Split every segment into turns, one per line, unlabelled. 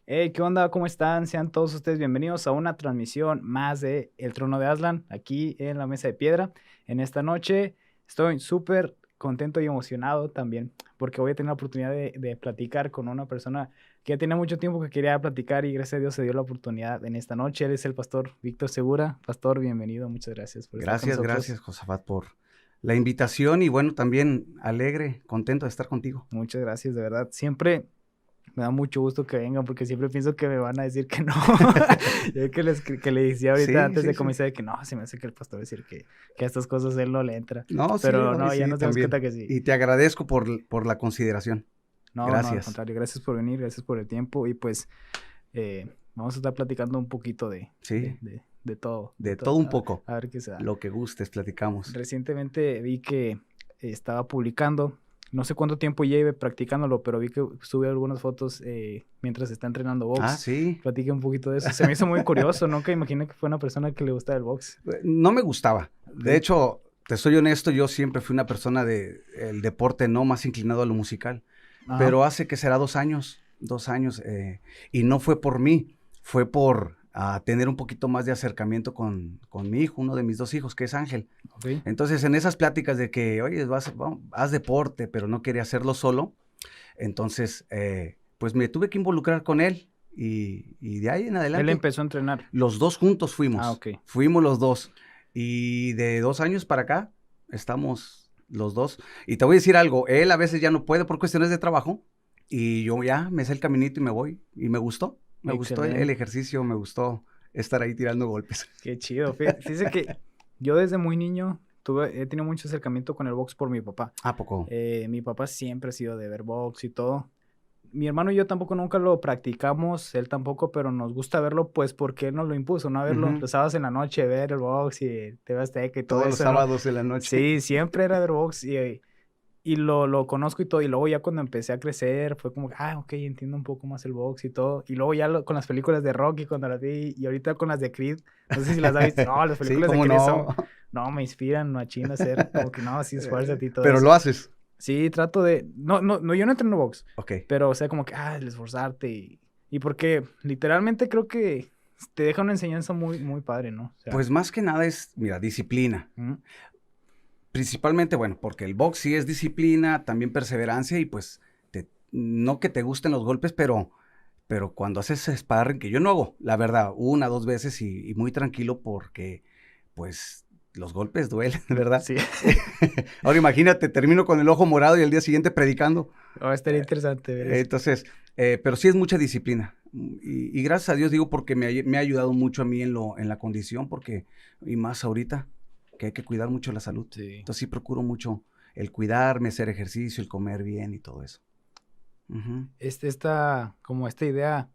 Hey, ¿qué onda? ¿Cómo están? Sean todos ustedes bienvenidos a una transmisión más de El Trono de Aslan, aquí en la Mesa de Piedra. En esta noche estoy súper contento y emocionado también, porque voy a tener la oportunidad de platicar con una persona que ya tenía mucho tiempo que quería platicar y gracias a Dios se dio la oportunidad en esta noche. Él es el pastor Víctor Segura. Pastor, bienvenido, muchas gracias por estar con
Gracias,
nosotros.
gracias, Josafat, por la invitación y bueno, también alegre, contento de estar contigo.
Muchas gracias, de verdad. Siempre me da mucho gusto que vengan porque siempre pienso que me van a decir que no. Yo que le decía ahorita
Sí,
antes de
sí, sí.
comenzar de que no, se me hace que el pastor va a decir que a estas cosas él no le entra.
No, sí,
Pero
no, y
no, ya
sí,
nos dimos cuenta
también.
que sí.
Y te agradezco por la consideración.
No, no, al
Gracias.
contrario, gracias por venir, gracias por el tiempo y pues vamos a estar platicando un poquito
Sí,
de todo, de
de
todo.
todo un poco.
A ver qué se da.
Lo que gustes, platicamos.
Recientemente vi que estaba publicando, no sé cuánto tiempo lleve practicándolo, pero vi que sube algunas fotos mientras está entrenando
Ah,
box.
sí.
Platique un poquito de eso. Se me hizo muy curioso, nunca imaginé que fue una persona que le gustaba el box.
No me gustaba.
Ok.
De hecho, te soy honesto, yo siempre fui una persona de el deporte no más inclinado a lo musical.
Ajá.
Pero hace que será 2 años, y no fue por mí, fue por tener un poquito más de acercamiento con mi hijo, uno de mis 2 hijos, que es Ángel.
Ok.
Entonces, en esas pláticas de que, oye, haz deporte, pero no quería hacerlo solo, entonces, pues me tuve que involucrar con él y de ahí en
Él
adelante,
empezó a entrenar.
los dos juntos
Ah,
fuimos,
ok.
fuimos los dos. Y de 2 años para acá, estamos los dos. Y te voy a decir algo, él a veces ya no puede por cuestiones de trabajo, y yo ya me sé el caminito y me voy. Y me gustó el
Excelente.
ejercicio, me gustó estar ahí tirando golpes.
Qué chido. Fíjese que yo desde muy niño he tenido mucho acercamiento con el box por mi papá.
¿A poco?
Mi papá siempre ha sido de ver box y todo. Mi hermano y yo tampoco nunca lo practicamos, él tampoco, pero nos gusta verlo, pues, porque él nos lo impuso, ¿no? Verlo
Ujú.
los sábados en la noche, ver el box y TV Azteca y todo
Todos los
eso, ¿no?
sábados de la noche.
Sí, siempre era ver box y lo conozco y todo. Y luego ya cuando empecé a crecer, fue como, ok, entiendo un poco más el box y todo. Y luego ya con las películas de Rocky, cuando las vi, y ahorita con las de Creed, no sé si las has visto. No, las
Sí,
películas de
cómo
Creed
no.
son, no, me inspiran machín a hacer, como que no, sí, esfuérzate y todo
Pero
eso.
lo haces.
Sí, trato de. No, no, no, yo no entreno box.
Ok.
Pero, o sea, como que, el esforzarte. Y porque literalmente creo que te deja una enseñanza muy, muy padre, ¿no? O sea,
Pues más que nada es, mira, disciplina.
ujú,
Principalmente, bueno, porque el box sí es disciplina, también perseverancia y pues no que te gusten los golpes, pero cuando haces sparring, que yo no hago, la verdad, una, 2 veces y muy tranquilo porque pues los golpes duelen, ¿verdad?
sí,
Ahora imagínate, termino con el ojo morado y al día siguiente predicando.
va a estar interesante ver eso.
Entonces, pero sí es mucha disciplina. Y gracias a Dios digo porque me ha ayudado mucho a mí en la condición, porque, y más ahorita, que hay que cuidar mucho la salud.
Sí.
Entonces sí procuro mucho el cuidarme, hacer ejercicio, el comer bien y todo eso. Ujú.
Como esta idea,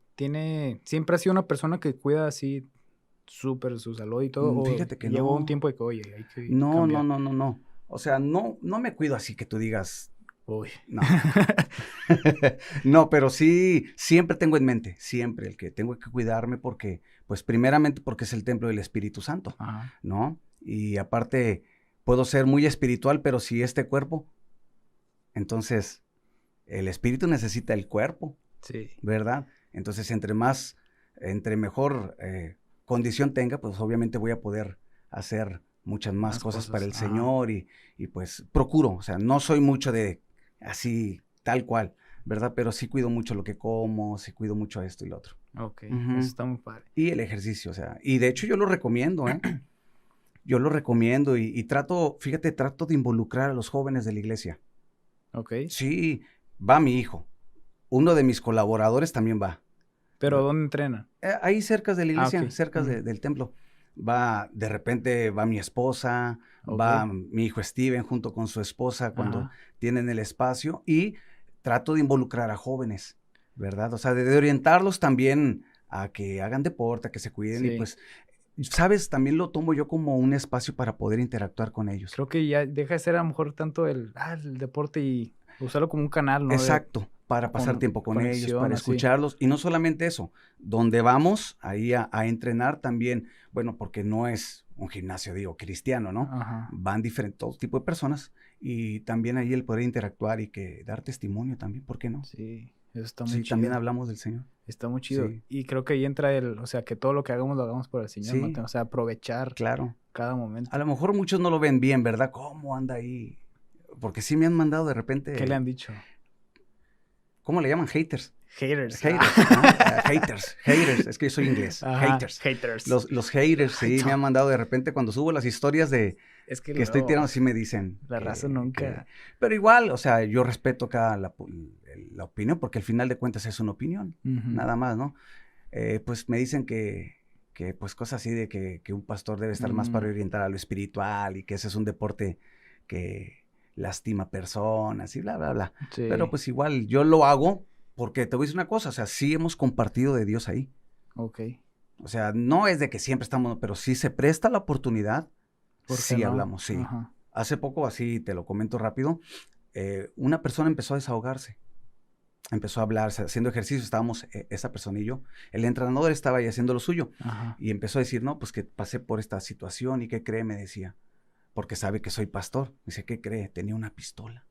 siempre ha sido una persona que cuida así súper su salud y todo, o
Fíjate que
llegó un
no,
tiempo de que, oye, hay que
no, no,
cambiar.
no, no, no. O sea, no me cuido así que tú digas,
Uy.
no. No, pero sí, siempre tengo en mente, siempre el que tengo que cuidarme porque, pues primeramente porque es el templo del Espíritu Santo,
Ajá.
¿no? Y aparte, puedo ser muy espiritual, pero si este cuerpo, entonces el espíritu necesita el cuerpo,
Sí,
¿verdad? Entonces, entre mejor condición tenga, pues obviamente voy a poder hacer muchas más
más
cosas para
cosas.
el
Ajá.
Señor y pues procuro, o sea, no soy mucho de así, tal cual, ¿verdad? Pero sí cuido mucho lo que como, sí cuido mucho esto y lo otro.
Ok, eso
Ujú.
está muy padre.
Y el ejercicio, o sea, y de hecho yo lo recomiendo, ¿eh? Yo lo recomiendo y fíjate, trato de involucrar a los jóvenes de la iglesia.
Ok.
Sí, va mi hijo, uno de mis colaboradores también va.
Pero ¿dónde entrenan?
Ahí cerca de la
Ah, ok.
iglesia, cerca
Ujú.
del templo. De repente va mi esposa,
Ok.
va mi hijo Steven junto con su esposa cuando
Ajá.
tienen el espacio y trato de involucrar a jóvenes, ¿verdad? O sea, de orientarlos también a que hagan deporte, a que se cuiden y
Sí.
pues, sabes, también lo tomo yo como un espacio para poder interactuar con ellos.
Creo que ya deja de ser a lo mejor tanto el deporte y usarlo como un canal, ¿no? De
Exacto, para pasar
con
tiempo con ellos,
conexión
para
así.
escucharlos. Y no solamente eso, donde vamos ahí a entrenar también, bueno, porque no es un gimnasio, digo, cristiano, ¿no?
Ajá.
Van diferentes, todo tipo de personas y también ahí el poder interactuar y que dar testimonio también, ¿por qué no?
Sí. Eso está muy
Sí,
chido.
también hablamos del Señor.
Está muy chido.
Sí.
Y creo que ahí entra o sea, que todo lo que hagamos lo hagamos por el Señor,
Sí.
¿no? O sea, aprovechar
Claro.
cada momento.
A lo mejor muchos no lo ven bien, ¿verdad? ¿Cómo anda ahí? Porque sí me han mandado de repente...
¿Qué le han dicho?
¿Cómo le llaman? Haters.
Haters.
Haters, ¿no? Haters. Es que yo soy inglés.
Ajá,
Haters.
haters.
Los haters, sí, me han mandado de repente cuando subo las historias de
Es
que
que
estoy
luego,
tirando, sí me dicen.
la raza nunca...
Pero igual, o sea, yo respeto acá la opinión, porque al final de cuentas es una opinión,
Ujú.
nada más, ¿no? Pues me dicen que pues cosas así de que un pastor debe estar más para orientar a lo espiritual y que ese es un deporte que lastima personas y bla, bla, bla.
Sí.
Pero pues igual yo lo hago porque te voy a decir una cosa, o sea, sí hemos compartido de Dios ahí.
Ok.
O sea, no es de que siempre estamos, pero sí se presta la oportunidad,
¿Por qué
sí
no?
hablamos, sí.
Ajá.
Hace poco, así te lo comento rápido, una persona empezó a desahogarse, empezó a hablar, haciendo ejercicio, estábamos esa persona y yo, el entrenador estaba ahí haciendo lo suyo,
Ajá.
y empezó a decir, no, pues que pasé por esta situación, ¿y qué cree? Me decía, porque sabe que soy pastor. Me dice, ¿qué cree? Tenía una pistola.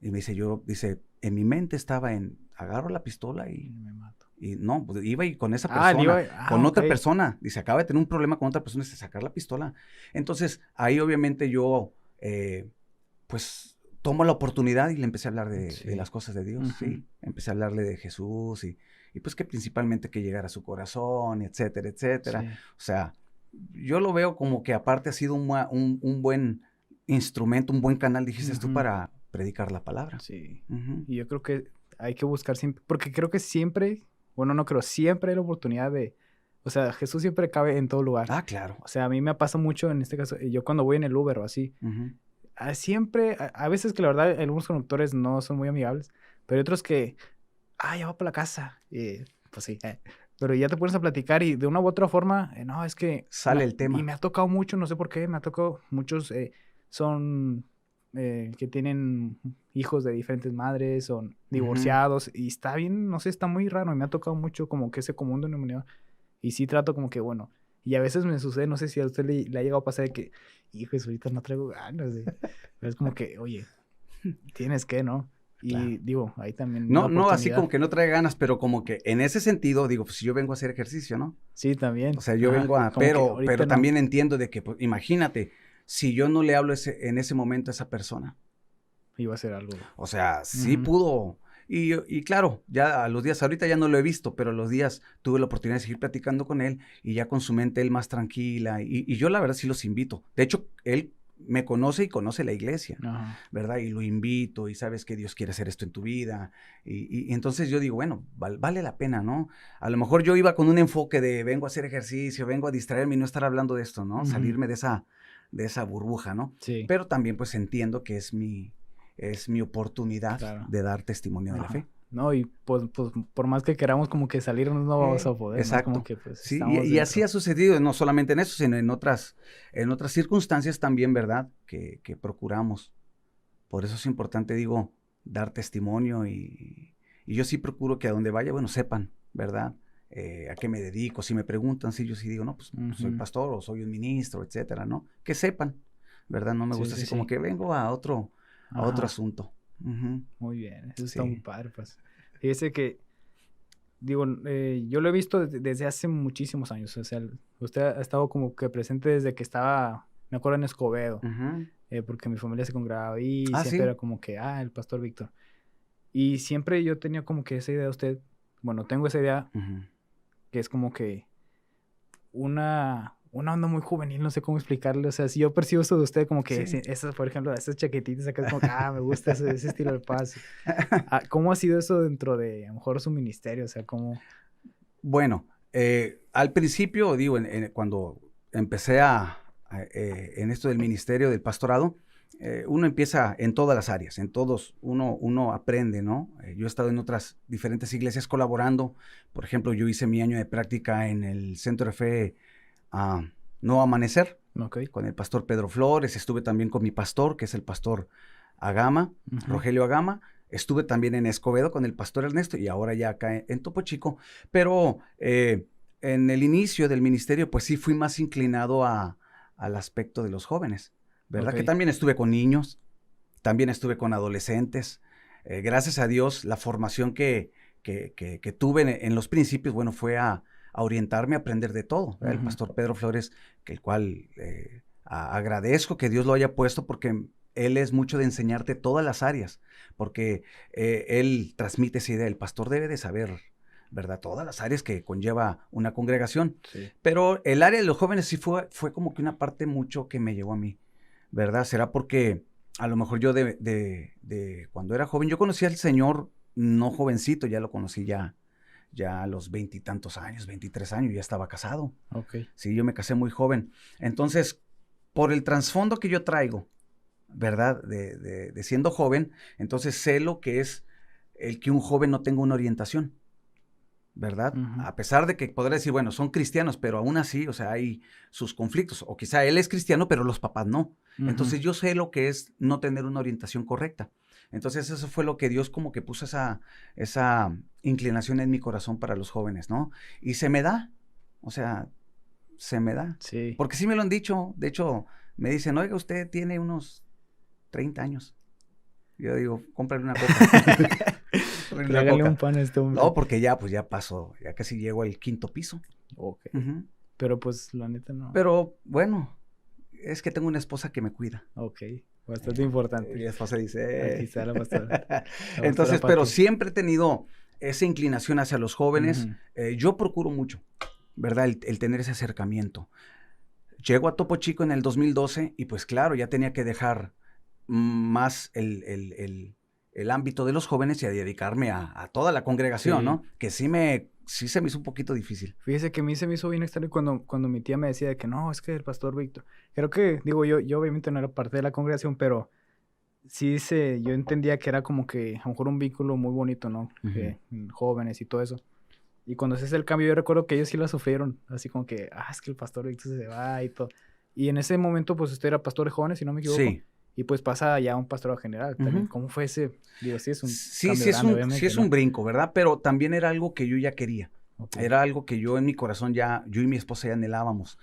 Y me dice, dice, en mi mente estaba agarro la pistola
Y
y
me mato.
no, pues iba y con esa
Ah,
persona, con otra
ok.
persona, dice, acaba de tener un problema con otra persona, dice, sacar la pistola. Entonces, ahí obviamente yo, pues, tomo la oportunidad y le empecé a hablar de las cosas de Dios, sí. Empecé a hablarle de Jesús y pues que principalmente que llegara a su corazón, etcétera, etcétera.
Sí.
O sea, yo lo veo como que aparte ha sido un buen instrumento, un buen canal, dijiste tú, para predicar la palabra.
Sí.
Ujú.
Y yo creo que hay que buscar siempre, porque creo que siempre, bueno, no creo, siempre hay la oportunidad de, o sea, Jesús siempre cabe en todo lugar.
Ah, claro.
O sea, a mí me pasa mucho en este caso, yo cuando voy en el Uber o así,
Ujú.
siempre, a veces que la verdad algunos conductores no son muy amigables, pero hay otros que, ya va para la casa, y pues sí, pero ya te pones a platicar y de una u otra forma, no, es que...
Sale el tema.
Y me ha tocado mucho, no sé por qué, me ha tocado muchos, son que tienen hijos de diferentes madres, son divorciados, y está bien, no sé, está muy raro, y me ha tocado mucho como que ese común denominador, y sí trato como que, bueno, y a veces me sucede, no sé si a usted le ha llegado a pasar de que, hijo, ahorita no traigo ganas, pero es como que, oye, tienes que, ¿no? Y
Claro.
digo, ahí también
No,
la
no, así
oportunidad.
como que no trae ganas, pero como que en ese sentido, digo, pues yo vengo a hacer ejercicio, ¿no?
Sí, también.
O sea, yo vengo a,
como que
pero
ahorita no.
también entiendo de que, pues, imagínate, si yo no le hablo en ese momento a esa persona,
Iba a ser algo.
o sea, sí
Ujú.
pudo, y claro, ya a los días, ahorita ya no lo he visto, pero a los días tuve la oportunidad de seguir platicando con él, y ya con su mente él más tranquila, y yo la verdad sí los invito. De hecho, él me conoce y conoce la iglesia,
Ajá.
¿verdad? Y lo invito y sabes que Dios quiere hacer esto en tu vida. Y entonces yo digo, bueno, vale la pena, ¿no? A lo mejor yo iba con un enfoque de vengo a hacer ejercicio, vengo a distraerme y no estar hablando de esto, ¿no?
Ujú.
Salirme de esa burbuja, ¿no?
Sí.
Pero también pues entiendo que es mi oportunidad
Claro.
de dar testimonio de la
Ajá.
fe.
No, y pues por más que queramos como que salirnos no vamos a poder, ¿no?
Exacto.
Como que pues
Sí,
estamos
y así
dentro.
ha sucedido, no solamente en eso, sino en otras circunstancias también, ¿verdad? Que procuramos. Por eso es importante, digo, dar testimonio y yo sí procuro que a donde vaya, bueno, sepan, ¿verdad? A qué me dedico. Si me preguntan, sí, yo sí digo, no, pues soy
Ujú.
pastor o soy un ministro, etcétera, ¿no? Que sepan, ¿verdad? No me
Sí,
gusta
sí,
así como
sí.
que vengo a otro
Ajá.
asunto. Ujú.
Muy bien, eso está muy
Sí.
padre, pues. Fíjese que, digo, yo lo he visto desde hace muchísimos años, o sea, usted ha estado como que presente desde que estaba, me acuerdo, en Escobedo,
Ujú.
porque mi familia se congregaba ahí y
Ah,
siempre
sí.
era como que, el pastor Víctor. Y siempre yo tenía como que esa idea de usted, bueno, tengo esa idea
Ujú.
que es como que una onda muy juvenil, no sé cómo explicarle, o sea, si yo percibo eso de usted como que,
Sí.
esas, por ejemplo, esas chaquetitas acá, es como que, me gusta ese estilo de paz. ¿Cómo ha sido eso dentro de, a lo mejor, su ministerio? O sea, ¿cómo?
Bueno, al principio, digo, cuando empecé en esto del ministerio, del pastorado, uno empieza en todas las áreas, en todos, uno aprende, ¿no? Yo he estado en otras diferentes iglesias colaborando. Por ejemplo, yo hice mi año de práctica en el Centro de Fe Nuevo Amanecer,
Ok.
con el pastor Pedro Flores. Estuve también con mi pastor, que es el pastor Agama,
Ujú.
Rogelio Agama. Estuve también en Escobedo con el pastor Ernesto y ahora ya acá en Topo Chico. Pero en el inicio del ministerio, pues sí fui más inclinado al aspecto de los jóvenes, ¿verdad?
Ok.
Que también estuve con niños, también estuve con adolescentes, gracias a Dios, la formación que tuve en los principios, bueno, fue a orientarme a aprender de todo. El pastor Pedro Flores, que el cual agradezco que Dios lo haya puesto porque él es mucho de enseñarte todas las áreas, porque él transmite esa idea, el pastor debe de saber, ¿verdad? Todas las áreas que conlleva una congregación. Sí. Pero el área de los jóvenes sí fue como que una parte mucho que me llegó a mí, ¿verdad? Será porque a lo mejor yo de cuando era joven, yo conocí al Señor no jovencito, ya lo conocí ya a los 20 y tantos años, 23 años, ya estaba casado.
Okay.
Sí, yo me casé muy joven. Entonces, por el trasfondo que yo traigo, ¿verdad? De siendo joven, entonces sé lo que es el que un joven no tenga una orientación, ¿verdad? A pesar de que podrá decir, bueno, son cristianos, pero aún así, o sea, hay sus conflictos. O quizá él es cristiano, pero los papás no. Entonces yo sé lo que es no tener una orientación correcta. Entonces eso fue lo que Dios como que puso esa inclinación en mi corazón para los jóvenes, ¿no? Y se me da, o sea, se me da.
Sí.
Porque sí me lo han dicho, de hecho, me dicen, oiga, usted tiene unos 30 años. Yo digo, cómprale una coca.
Regale un pan a este hombre.
No, porque ya pasó, ya casi llego al 5º piso.
Ok. Pero pues, la neta no.
Pero, bueno, es que tengo una esposa que me cuida.
Ok, bastante importante.
Mi esposa dice...
Aquí está la pastora.
Entonces, pero siempre he tenido esa inclinación hacia los jóvenes. Yo procuro mucho, ¿verdad? El tener ese acercamiento. Llego a Topo Chico en el 2012 y pues claro, ya tenía que dejar más el ámbito de los jóvenes y a dedicarme a toda la congregación, ¿no? Que sí se me hizo un poquito difícil.
Fíjese que a mí se me hizo bien extraño cuando mi tía me decía de que no, es que el pastor Víctor, creo que, digo, yo obviamente no era parte de la congregación, pero sí yo entendía que era como que a lo mejor un vínculo muy bonito, ¿no? Jóvenes y todo eso. Y cuando se hace el cambio, yo recuerdo que ellos sí la sufrieron, así como que, es que el pastor Víctor se va y todo. Y en ese momento, pues, usted era pastor de jóvenes, si no me equivoco.
Sí.
Y pues pasa ya a un pastorado general también. ¿Cómo fue ese? Digo, sí es un cambio
grande,
obviamente,
sí es un brinco, ¿verdad? Pero también era algo que yo ya quería. Okay. Era algo que yo en mi corazón yo y mi esposa ya anhelábamos.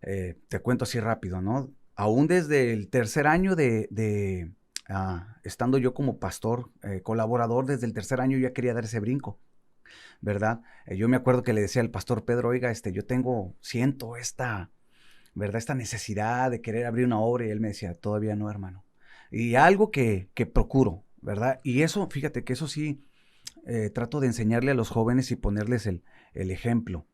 Te cuento así rápido, ¿no? Aún desde el 3er año estando yo como pastor, colaborador, desde el 3er año ya quería dar ese brinco, ¿verdad? Yo me acuerdo que le decía al pastor Pedro, oiga, siento esta necesidad de querer abrir una obra, y él me decía, todavía no, hermano. Y algo que procuro, ¿verdad? Y eso, fíjate que eso sí, trato de enseñarle a los jóvenes y ponerles el ejemplo.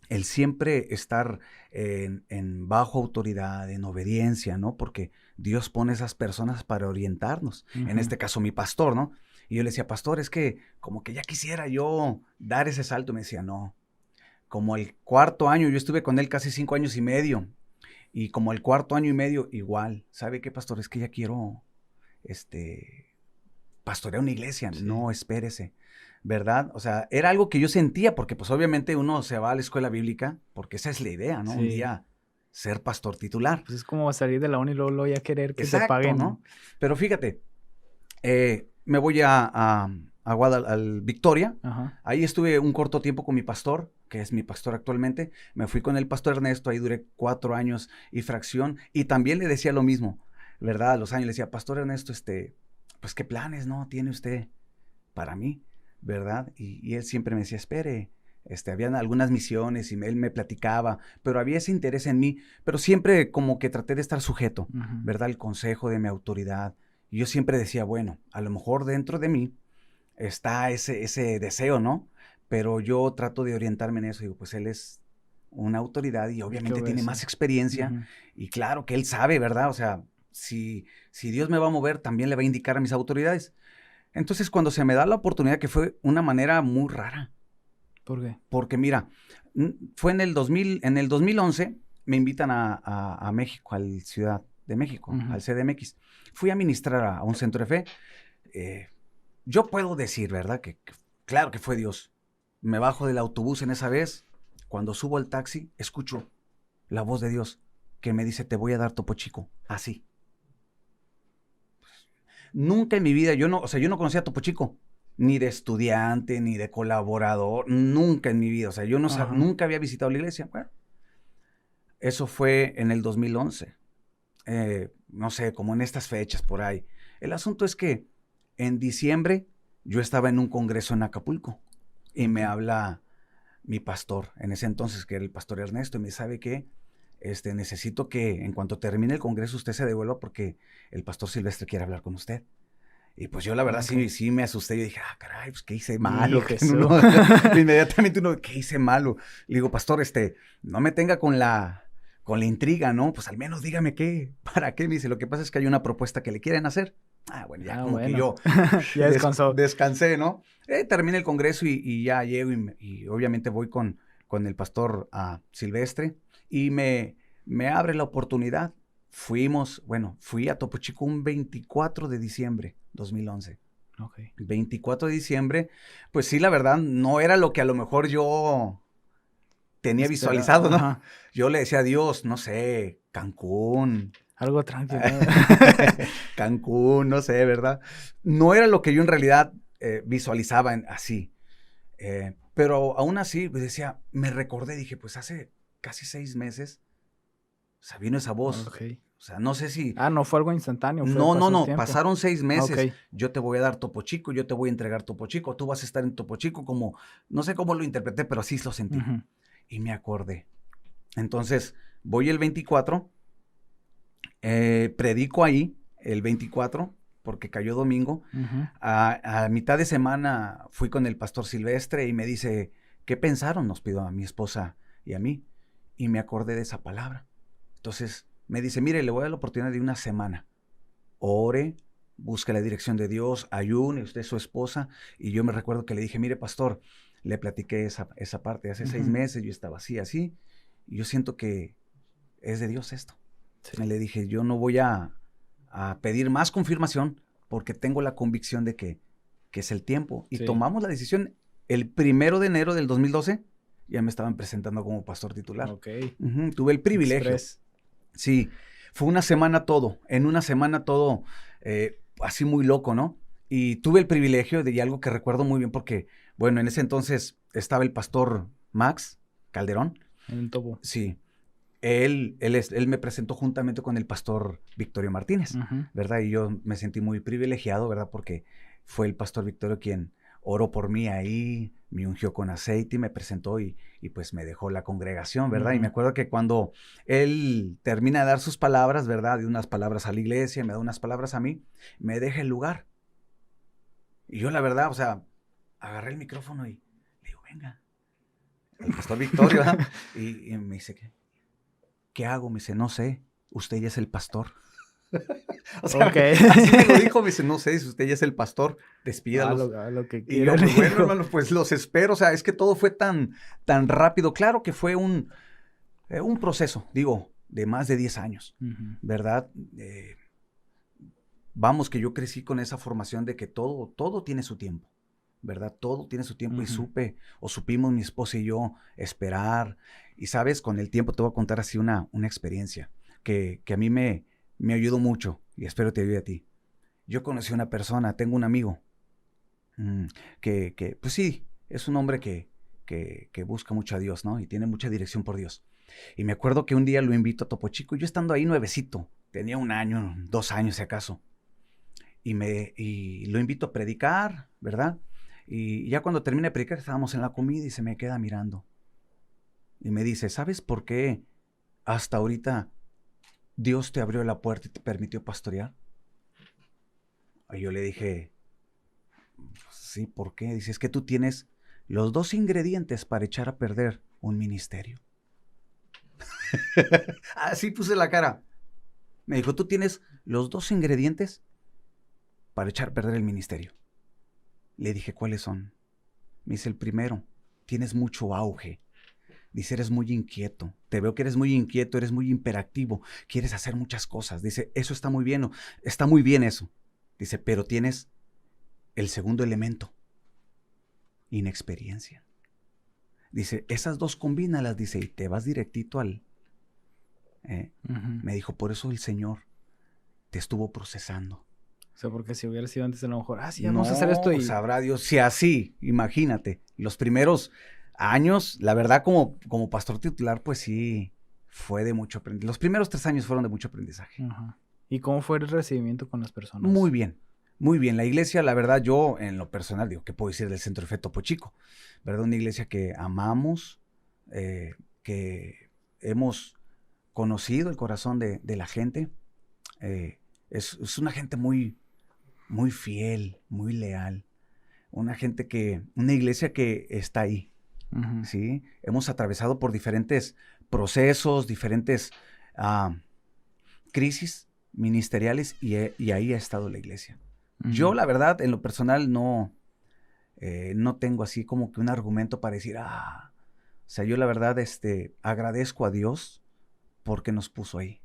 El siempre estar en bajo autoridad, en obediencia, ¿no? Porque Dios pone esas personas para orientarnos. En este caso, mi pastor, ¿no? Y yo le decía, pastor, es que como que ya quisiera yo dar ese salto. Me decía, no. Como el 4º año, yo estuve con él casi 5 años y medio. Y como el 4º año y medio, igual. ¿Sabe qué, pastor? Es que ya quiero, pastorear una iglesia. Sí. No, espérese. ¿Verdad? O sea, era algo que yo sentía, porque pues obviamente uno se va a la escuela bíblica, porque esa es la idea, ¿no? Sí. Un día ser pastor titular.
Pues es como salir de la uni y luego ya querer que te paguen, ¿no?
Pero fíjate, me voy al Victoria. Ajá. Ahí estuve un corto tiempo con mi pastor, que es mi pastor actualmente. Me fui con el pastor Ernesto, ahí duré 4 años y fracción, y también le decía lo mismo, ¿verdad? A los años le decía, pastor Ernesto, pues qué planes, ¿no? Tiene usted para mí, ¿verdad? Y él siempre me decía, espere, habían algunas misiones y él me platicaba, pero había ese interés en mí, pero siempre como que traté de estar sujeto, ¿verdad? El consejo de mi autoridad. Y yo siempre decía, bueno, a lo mejor dentro de mí está ese deseo, ¿no? Pero yo trato de orientarme en eso. Digo, pues él es una autoridad y obviamente tiene más experiencia. Y claro que él sabe, ¿verdad? O sea, si Dios me va a mover, también le va a indicar a mis autoridades. Entonces, cuando se me da la oportunidad, que fue una manera muy rara.
¿Por qué?
Porque mira, fue en el 2011, me invitan a México, al Ciudad de México, al CDMX. Fui a ministrar a un centro de fe. Yo puedo decir, ¿verdad? Que claro que fue Dios. Me bajo del autobús en esa vez. Cuando subo al taxi, escucho la voz de Dios que me dice, te voy a dar Topo Chico. Así. Nunca en mi vida, yo no conocía a Topo Chico. Ni de estudiante, ni de colaborador. Nunca en mi vida. O sea, yo nunca había visitado la iglesia. Bueno, eso fue en el 2011. No sé, como en estas fechas por ahí. El asunto es que En diciembre yo estaba en un congreso en Acapulco y me habla mi pastor, en ese entonces, que era el pastor Ernesto, y me dice, ¿sabe qué? Necesito que en cuanto termine el congreso usted se devuelva porque el pastor Silvestre quiere hablar con usted. Y pues yo la verdad sí me asusté. Yo dije, caray, pues ¿qué hice malo? Inmediatamente uno, ¿qué hice malo? Le digo, pastor, no me tenga con la intriga, ¿no? Pues al menos dígame qué, ¿para qué? Me dice, lo que pasa es que hay una propuesta que le quieren hacer. Bueno, ya que yo
ya
descansé, ¿no? Terminé el congreso y ya llego y obviamente voy con el pastor Silvestre y me abre la oportunidad. Fui a Topo Chico un 24 de diciembre 2011.
Okay.
24 de diciembre, pues sí, la verdad, no era lo que a lo mejor yo tenía visualizado, ¿no? Ajá. Yo le decía a Dios, no sé, Cancún.
Algo tranquilo.
Cancún, no sé, ¿verdad? No era lo que yo en realidad visualizaba así. Pero aún así, pues decía, me recordé, dije, pues hace casi 6 meses, o sea, vino esa voz.
Okay.
O sea, no sé si...
no fue algo instantáneo.
No, pasaron 6 meses. Okay. Yo te voy a dar Topo Chico, yo te voy a entregar Topo Chico, tú vas a estar en Topo Chico como... No sé cómo lo interpreté, pero así lo sentí. Uh-huh. Y me acordé. Entonces, voy el 24, predico ahí el 24, porque cayó domingo. Uh-huh. A mitad de semana fui con el pastor Silvestre y me dice, ¿qué pensaron? Nos pidió a mi esposa y a mí. Y me acordé de esa palabra. Entonces... me dice, mire, le voy a dar la oportunidad de una semana. Ore, busque la dirección de Dios, ayune, usted es su esposa. Y yo me recuerdo que le dije, mire, pastor, le platiqué esa parte. Hace 6 meses yo estaba así. Y yo siento que es de Dios esto. Sí. Le dije, yo no voy a pedir más confirmación porque tengo la convicción de que es el tiempo. Y tomamos la decisión el 1 de enero del 2012. Ya me estaban presentando como pastor titular.
Okay.
Uh-huh, tuve el privilegio. Express. Sí, fue una semana todo, en una semana todo, así muy loco, ¿no? Y tuve el privilegio y algo que recuerdo muy bien porque, bueno, en ese entonces estaba el pastor Max Calderón.
En el Topo.
Sí, él me presentó juntamente con el pastor Victorio Martínez, uh-huh. ¿verdad? Y yo me sentí muy privilegiado, ¿verdad? Porque fue el pastor Victorio quien oró por mí ahí, me ungió con aceite y me presentó y pues me dejó la congregación, ¿verdad? Uh-huh. Y me acuerdo que cuando él termina de dar sus palabras, ¿verdad? De unas palabras a la iglesia, me da unas palabras a mí, me deja el lugar. Y yo la verdad, o sea, agarré el micrófono y le digo, venga, el pastor Victorio, ¿verdad? Y me dice, ¿qué hago? Me dice, no sé, usted ya es el pastor. O sea, okay. Así me lo dijo, me dice, no sé si usted ya es el pastor, despídalos.
Lo que
y yo, pues, bueno, hermano, pues los espero. O sea, es que todo fue tan rápido. Claro que fue un proceso, digo, de más de 10 años, uh-huh. ¿verdad? Vamos, que yo crecí con esa formación de que todo tiene su tiempo, ¿verdad? Todo tiene su tiempo, uh-huh. Supimos mi esposa y yo esperar. Y, ¿sabes? Con el tiempo te voy a contar así una experiencia que a mí me ayudó mucho y espero te ayude a ti. Yo conocí a una persona, tengo un amigo que pues sí, es un hombre que busca mucho a Dios, ¿no? Y tiene mucha dirección por Dios. Y me acuerdo que un día lo invito a Topo Chico, yo estando ahí nuevecito, tenía 1 año, 2 años si acaso, y lo invito a predicar, ¿verdad? Y ya cuando terminé de predicar estábamos en la comida y se me queda mirando. Y me dice, ¿sabes por qué hasta ahorita Dios te abrió la puerta y te permitió pastorear? Y yo le dije, sí, ¿por qué? Dice, es que tú tienes los 2 ingredientes para echar a perder un ministerio. Así puse la cara. Me dijo, tú tienes los 2 ingredientes para echar a perder el ministerio. Le dije, ¿cuáles son? Me dice, el primero, tienes mucho auge. Dice, eres muy inquieto. Te veo que eres muy inquieto, eres muy hiperactivo. Quieres hacer muchas cosas. Dice, eso está muy bien. Está muy bien eso. Dice, pero tienes el segundo elemento. Inexperiencia. Dice, esas 2 combínalas, dice, y te vas directito al... Uh-huh. Me dijo, por eso el Señor te estuvo procesando.
O sea, porque si hubiera sido antes, a lo mejor, sí, vamos a hacer esto y...
sabrá Dios. Si así, imagínate, los primeros años, la verdad, como pastor titular, pues sí, fue de mucho aprendizaje. Los primeros 3 años fueron de mucho aprendizaje.
Uh-huh. ¿Y cómo fue el recibimiento con las personas?
Muy bien, Muy bien, la iglesia, la verdad, yo en lo personal digo, ¿qué puedo decir del Centro de Fe Topo Chico? ¿Verdad? Una iglesia que amamos, que hemos conocido el corazón de la gente. Es una gente muy, muy fiel, muy leal. Una iglesia que está ahí, ¿sí? Hemos atravesado por diferentes procesos, diferentes crisis ministeriales y ahí ha estado la iglesia. Yo, la verdad, en lo personal no tengo así como que un argumento para decir, o sea, yo la verdad agradezco a Dios porque nos puso ahí,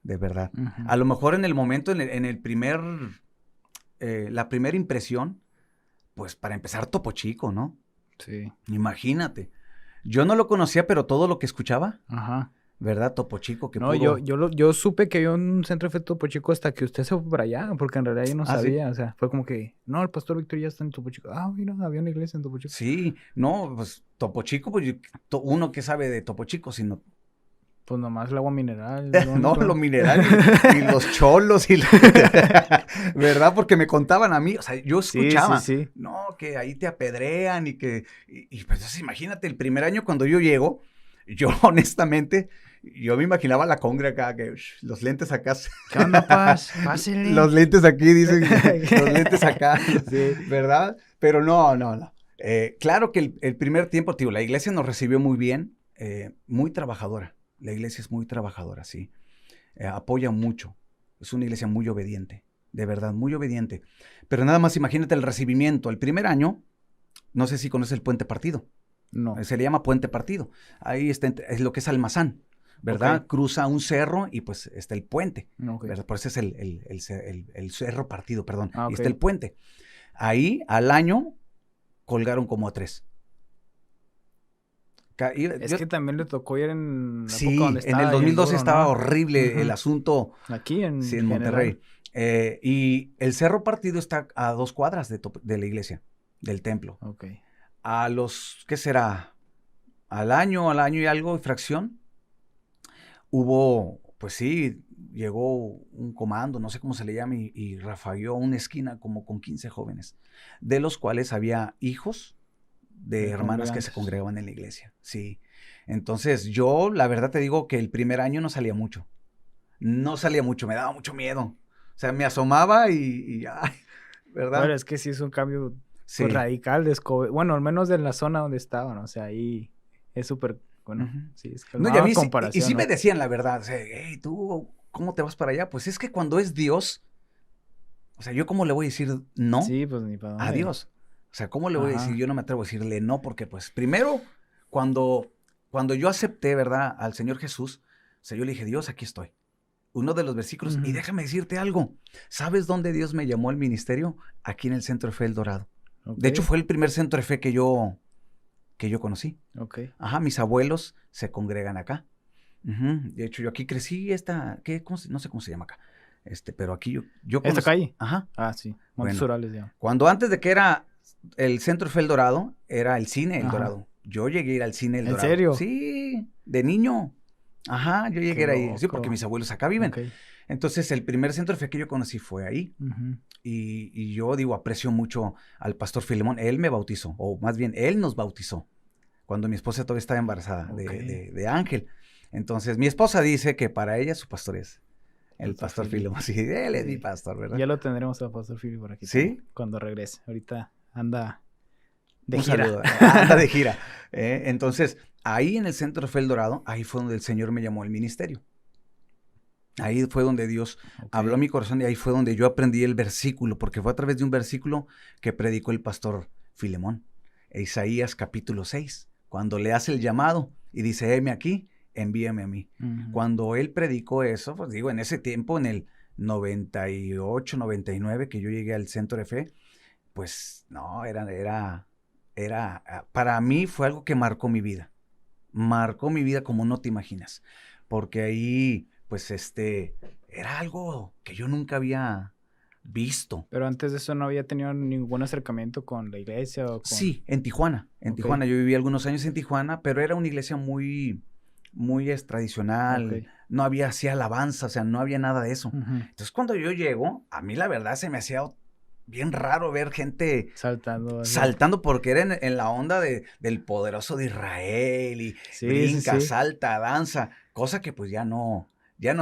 de verdad. A lo mejor en el momento, en el primer, la primera impresión, pues para empezar Topo Chico, ¿no?
Sí.
Imagínate. Yo no lo conocía, pero todo lo que escuchaba, ¿verdad? Topo Chico, que
no, yo supe que había un Centro de Fe Topo Chico hasta que usted se fue para allá, porque en realidad yo no sabía, ¿sí? O sea, fue como que, no, el pastor Víctor ya está en Topo Chico. Mira, había una iglesia en Topo Chico.
Sí, no, pues Topo Chico, pues uno que sabe de Topo Chico, sino...
Pues nomás el agua mineral.
No, lo mineral y los cholos ¿verdad? Porque me contaban a mí, o sea, yo escuchaba,
sí.
No, que ahí te apedrean y pues entonces, imagínate, el primer año cuando yo llego, yo honestamente, yo me imaginaba la congre acá, que los lentes acá.
¿Qué onda, Paz? Pásele.
Los lentes aquí, dicen, los lentes acá,
sí.
¿verdad? Pero no. Claro que el primer tiempo, tío, la iglesia nos recibió muy bien, muy trabajadora. La iglesia es muy trabajadora, sí. Apoya mucho. Es una iglesia muy obediente. De verdad, muy obediente. Pero nada más imagínate el recibimiento. El primer año, no sé si conoces el Puente Partido.
No.
Se le llama Puente Partido. Ahí está, es lo que es Almazán, ¿verdad? Okay. Cruza un cerro y pues está el puente.
Okay.
¿Verdad? Por eso es el cerro partido, perdón.
Okay.
Y está el puente. Ahí, al año, colgaron como a 3.
Es que también le tocó ir en la
época donde estaba. En el 2012 estaba horrible el asunto.
Aquí en
Monterrey. Y el Cerro Partido está a 2 cuadras de la iglesia, del templo.
Okay.
A los, ¿qué será? Al año y algo, fracción, hubo, pues sí, llegó un comando, no sé cómo se le llama, y rafagueó una esquina como con 15 jóvenes, de los cuales había hijos de hermanas que se congregaban en la iglesia, sí. Entonces, yo, la verdad te digo que el primer año no salía mucho, me daba mucho miedo. O sea, me asomaba y ¿verdad?
Bueno, es que sí es un cambio pues, radical, bueno, al menos de la zona donde estaban, o sea, ahí es súper, bueno, sí, es que
no, y a mí comparación. Y sí me decían la verdad, o sea, hey, ¿tú cómo te vas para allá? Pues es que cuando es Dios, o sea, ¿yo cómo le voy a decir no
pues, ni para dónde.
A Dios? O sea, ¿cómo le voy a decir? Yo no me atrevo a decirle no, porque pues primero, cuando yo acepté, ¿verdad? Al Señor Jesús, o sea, yo le dije, Dios, aquí estoy. Uno de los versículos, y déjame decirte algo, ¿sabes dónde Dios me llamó al ministerio? Aquí en el Centro de Fe El Dorado. Okay. De hecho, fue el primer centro de fe que yo conocí.
Okay.
Mis abuelos se congregan acá. De hecho, yo aquí crecí, no sé cómo se llama acá. Pero aquí yo
conocí. ¿Esta calle?
Ajá.
Sí, Montes Urales, ya.
Cuando antes de que era el Centro de Fe El Dorado, era el cine El Dorado. Yo llegué a ir al cine El Dorado.
¿En serio?
Sí, de niño. Yo llegué a ir ahí. Sí, porque mis abuelos acá viven. Okay. Entonces, el primer centro de fe que yo conocí fue ahí. Y yo digo, aprecio mucho al pastor Filemón. Él me bautizó, o más bien, él nos bautizó, cuando mi esposa todavía estaba embarazada de Ángel. Entonces, mi esposa dice que para ella su pastor es el pastor Filemón. Sí, él es mi pastor, ¿verdad?
Ya lo tendremos al pastor Filemón por aquí.
¿Sí?
Cuando regrese. Ahorita anda de
Un
gira.
Saludo. Anda de gira. Entonces, ahí en el Centro de Fe El Dorado, ahí fue donde el Señor me llamó al ministerio. Ahí fue donde Dios habló a mi corazón y ahí fue donde yo aprendí el versículo, porque fue a través de un versículo que predicó el pastor Filemón. Isaías capítulo 6, cuando le hace el llamado y dice, heme aquí, envíame a mí. Cuando él predicó eso, pues digo, en ese tiempo, en el 98, 99, que yo llegué al Centro de Fe, pues no, era para mí fue algo que marcó mi vida como no te imaginas, porque ahí pues era algo que yo nunca había visto.
Pero antes de eso no había tenido ningún acercamiento con la iglesia o con...
Sí, en Tijuana, Tijuana, yo viví algunos años en Tijuana, pero era una iglesia muy, muy tradicional, no había así alabanza, o sea, no había nada de eso.
Ujú.
Entonces, cuando yo llego, a mí la verdad se me hacía bien raro ver gente
Saltando. así.
saltando porque era en la onda del poderoso de Israel y
Sí,
brinca,
sí.
salta, danza, cosa que pues ya no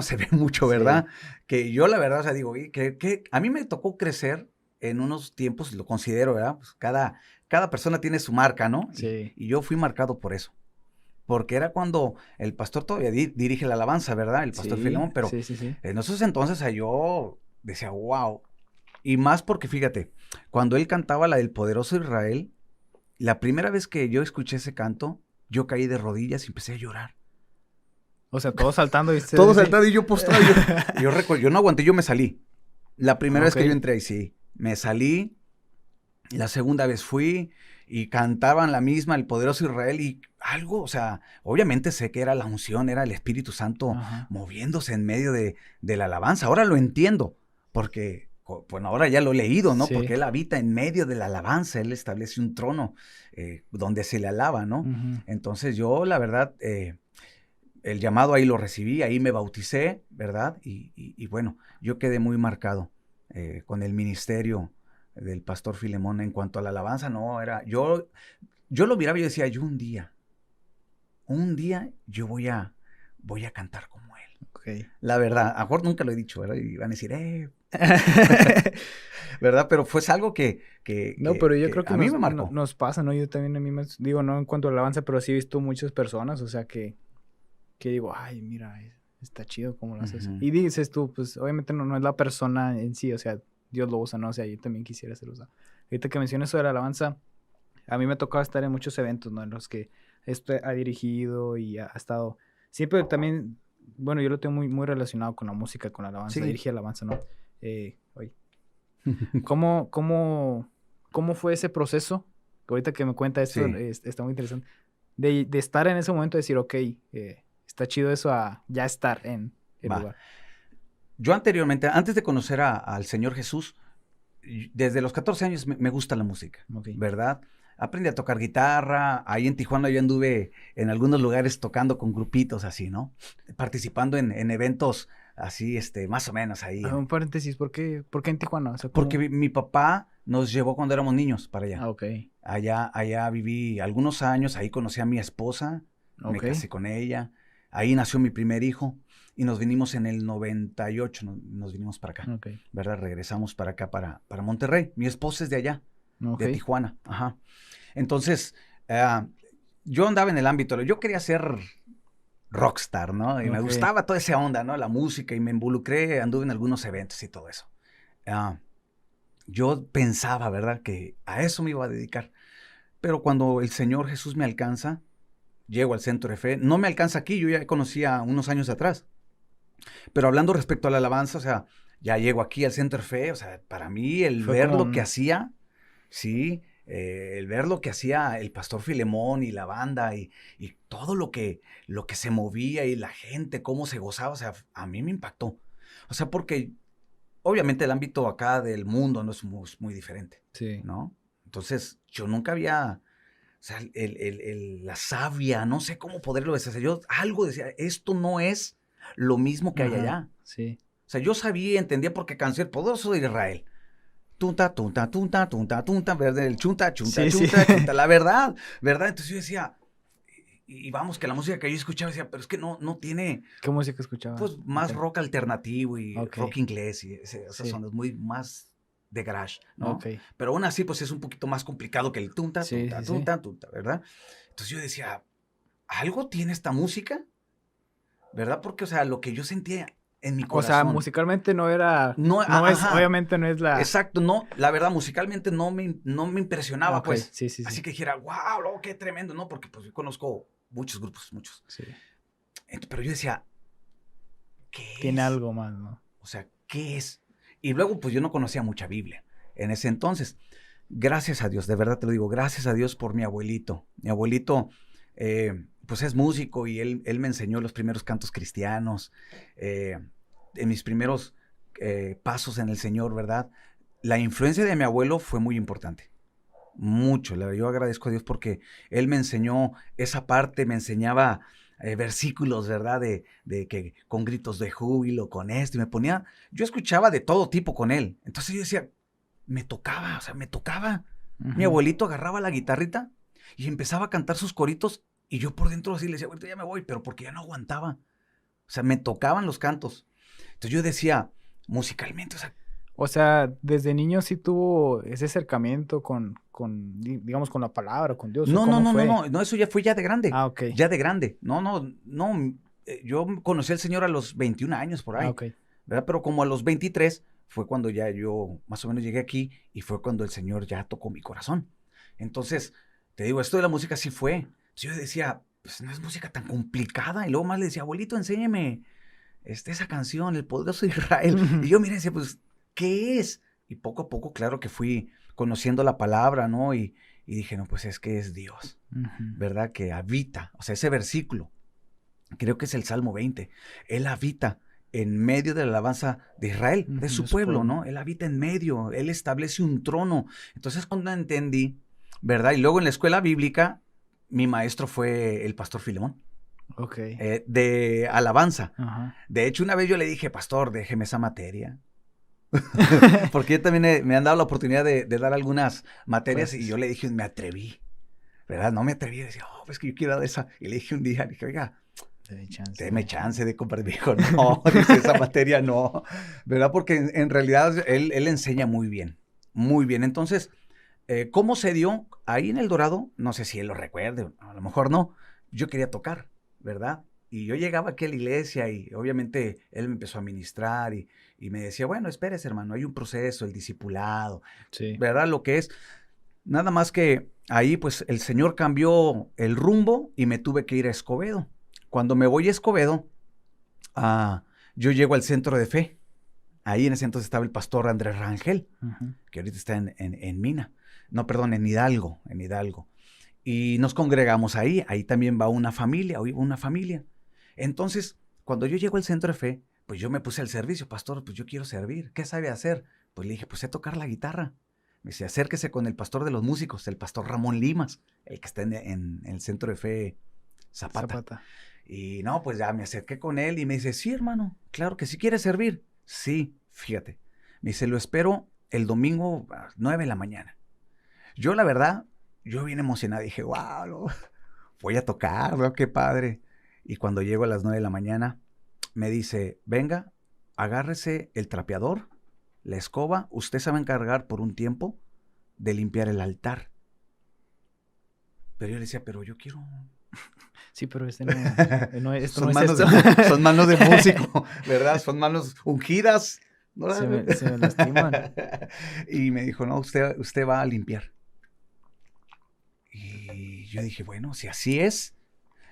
se ve mucho,
Sí.
¿verdad? Que yo la verdad, o sea, digo, "Oye, que a mí me tocó crecer en unos tiempos, lo considero, ¿verdad? Pues cada persona tiene su marca, ¿no?
Sí.
Y yo fui marcado por eso. Porque era cuando el pastor todavía dirige la alabanza, ¿verdad? El pastor
Sí,
Filemón, pero
sí.
en esos entonces yo decía, wow. Y más porque, fíjate, cuando él cantaba la del poderoso Israel, la primera vez que yo escuché ese canto, yo caí de rodillas y empecé a llorar.
O sea, todos saltando y ustedes
Todo
así.
saltado y yo postrado. Yo recuerdo, yo no aguanté, yo me salí. La primera vez que yo
Ok.
entré ahí, sí, me salí. La segunda vez fui y cantaban la misma, el poderoso Israel, y algo, o sea, obviamente sé que era la unción, era el Espíritu Santo
Ajá.
moviéndose en medio de la alabanza. Ahora lo entiendo, porque, bueno, ahora ya lo he leído, ¿no?
Sí.
Porque Él habita en medio de la alabanza, Él establece un trono donde se le alaba, ¿no?
Ujú.
Entonces yo, la verdad, el llamado ahí lo recibí, ahí me bauticé, ¿verdad? Y bueno, yo quedé muy marcado con el ministerio del pastor Filemón en cuanto a la alabanza, no, yo lo miraba y yo decía, yo un día yo voy a cantar como él.
Ok.
La verdad, a lo mejor nunca lo he dicho, ¿verdad? Y van a decir, ¿verdad? Pero fue algo
No, pero yo
que
creo que
a mí me marcó.
nos pasa, ¿no? Yo también a mí me... Digo, no en cuanto a alabanza, pero sí he visto muchas personas, o sea, que digo, ay, mira, está chido cómo lo haces.
Ujú.
Y dices tú, pues, obviamente no es la persona en sí, o sea, Dios lo usa, ¿no? O sea, yo también quisiera ser usado. Ahorita que mencionas eso de la alabanza, a mí me ha tocado estar en muchos eventos, ¿no? En los que esto ha dirigido y ha estado... Siempre también, bueno, yo lo tengo muy, muy relacionado con la música, con la alabanza,
Sí.
dirigir alabanza, ¿no? Oye, ¿cómo fue ese proceso? Que ahorita que me cuenta esto,
Sí.
está muy interesante. De estar en ese momento, de decir, ok, está chido eso a ya estar en el
Va.
lugar.
Yo anteriormente, antes de conocer al Señor Jesús, desde los 14 años me gusta la música,
Ok.
¿verdad? Aprendí a tocar guitarra, ahí en Tijuana yo anduve en algunos lugares tocando con grupitos así, ¿no? Participando en eventos así, más o menos ahí.
Un paréntesis, ¿por qué en Tijuana? O sea,
Porque mi papá nos llevó cuando éramos niños para allá.
Ah, ok.
Allá viví algunos años, ahí conocí a mi esposa, me
Ok.
casé con ella, ahí nació mi primer hijo y nos vinimos en el 98, nos vinimos para acá,
Ok.
¿verdad? Regresamos para acá, para Monterrey. Mi esposa es de allá,
Ok.
de Tijuana, ajá. Entonces, yo andaba en el ámbito, yo quería ser rockstar, ¿no? Y me
Ok.
gustaba toda esa onda, ¿no? La música y me involucré, anduve en algunos eventos y todo eso. Yo pensaba, ¿verdad? Que a eso me iba a dedicar. Pero cuando el Señor Jesús me alcanza, llego al centro de fe. No me alcanza aquí, yo ya conocía unos años atrás. Pero hablando respecto a la alabanza, o sea, ya llego aquí al centro de fe, o sea, para mí el
Fue
ver
como
lo que hacía, sí, el ver lo que hacía el pastor Filemón y la banda y todo lo que se movía y la gente, cómo se gozaba, o sea, a mí me impactó. O sea, porque obviamente el ámbito acá del mundo no es muy diferente,
Sí.
¿no? Entonces, yo nunca había, o sea, la savia, no sé cómo poderlo decir. Yo algo decía, esto no es lo mismo que hay
Ajá.
allá.
Sí.
O sea, yo sabía, entendía porque canción el poderoso de Israel. Tunta, tunta, tunta, tunta, tunta, ¿verdad? El chunta, chunta,
Sí, sí.
chunta, chunta, la verdad, ¿verdad? Entonces yo decía, y vamos, que la música que yo escuchaba decía, pero es que no tiene,
¿Qué música escuchaba?
pues, más
Ok.
rock alternativo y
Ok.
rock inglés y esas
Sí.
son muy más de garage, ¿no?
Ok.
Pero aún así, pues es un poquito más complicado que el tunta,
Sí,
tunta,
sí, sí.
tunta, tunta, ¿verdad? Entonces yo decía, ¿algo tiene esta música? ¿Verdad? Porque, o sea, lo que yo sentía en mi
O sea,
corazón,
musicalmente no era...
no,
No es...
ajá,
Obviamente no es la...
exacto, no, la verdad, musicalmente no me impresionaba,
Ok.
pues.
Sí, sí,
Así
sí.
que dijera, wow, qué tremendo, ¿no? Porque pues yo conozco muchos grupos, muchos.
Sí.
Pero yo decía, ¿qué
Tiene
es?
algo más, ¿no?
O sea, ¿qué es? Y luego, pues yo no conocía mucha Biblia en ese entonces. Gracias a Dios, de verdad te lo digo, gracias a Dios por mi abuelito. Mi abuelito, pues es músico y él me enseñó los primeros cantos cristianos, en mis primeros pasos en el Señor, ¿verdad? La influencia de mi abuelo fue muy importante. Mucho, yo agradezco a Dios porque él me enseñó esa parte, me enseñaba versículos, ¿verdad? De que con gritos de júbilo, con esto, y me ponía, yo escuchaba de todo tipo con él. Entonces yo decía, me tocaba, o sea, me tocaba. Mi abuelito agarraba la guitarrita y empezaba a cantar sus coritos y yo por dentro así le decía, abuelito, ya me voy, pero porque ya no aguantaba. O sea, me tocaban los cantos. Entonces yo decía, musicalmente,
O sea, desde niño sí tuvo ese acercamiento digamos, con la palabra, con Dios, ¿o
no,
cómo fue?
no, eso ya fue ya de grande.
Ah, ok.
Ya de grande. No, yo conocí al Señor a los 21 años por ahí,
Ah, ok.
¿verdad? Pero como a los 23 fue cuando ya yo más o menos llegué aquí y fue cuando el Señor ya tocó mi corazón. Entonces, te digo, esto de la música sí fue. Entonces yo decía, pues no es música tan complicada. Y luego más le decía, abuelito, enséñeme esa canción, El Poderoso de Israel. Y yo, mira, decía, pues, ¿qué es? Y poco a poco, claro que fui conociendo la palabra, ¿no? Y dije, no, pues es que es Dios, ¿verdad? Que habita, o sea, ese versículo, creo que es el Salmo 20, Él habita en medio de la alabanza de Israel, de su pueblo, ¿no? Él habita en medio, Él establece un trono. Entonces, cuando entendí, ¿verdad? Y luego en la escuela bíblica, mi maestro fue el pastor Filemón.
Ok.
De alabanza.
Ajá.
De hecho, una vez yo le dije, pastor, déjeme esa materia. Porque yo también me han dado la oportunidad de dar algunas materias y yo le dije, me atreví, ¿verdad? No me atreví, decía, pues que yo quiero dar esa. Y le dije un día, dije, oiga, déme chance de compartir. Me dijo, no, dice, esa materia no, ¿verdad? Porque en realidad él enseña muy bien, muy bien. Entonces, ¿cómo se dio? Ahí en El Dorado, no sé si él lo recuerde, a lo mejor no, yo quería tocar, ¿verdad? Y yo llegaba aquí a la iglesia y obviamente él me empezó a ministrar y me decía, bueno, espérese, hermano, hay un proceso, el discipulado,
sí,
¿verdad? Lo que es, nada más que ahí pues el Señor cambió el rumbo y me tuve que ir a Escobedo. Cuando me voy a Escobedo, yo llego al Centro de Fe. Ahí en ese entonces estaba el pastor Andrés Rangel, que ahorita está en Mina. No, perdón, en Hidalgo, Y nos congregamos ahí también va una familia, Entonces, cuando yo llego al Centro de Fe, pues yo me puse al servicio, pastor, pues yo quiero servir. ¿Qué sabe hacer? Pues le dije, pues sé tocar la guitarra. Me dice, acérquese con el pastor de los músicos, el pastor Ramón Limas, el que está en el Centro de Fe Zapata. Y no, pues ya me acerqué con él y me dice, sí, hermano, claro que sí quieres servir. Sí, fíjate. Me dice, lo espero el domingo a 9 de la mañana. Yo, la verdad, yo bien emocionado, dije, wow, voy a tocar, ¿no? Qué padre. Y cuando llego a las 9 de la mañana, me dice, venga, agárrese el trapeador, la escoba, usted se va a encargar por un tiempo de limpiar el altar. Pero yo le decía, pero yo quiero...
Sí, pero esto no es esto.
Son manos de músico, ¿verdad? Son manos ungidas. ¿No?
Se me lastiman.
Y me dijo, no, usted va a limpiar. Y yo dije, bueno, si así es,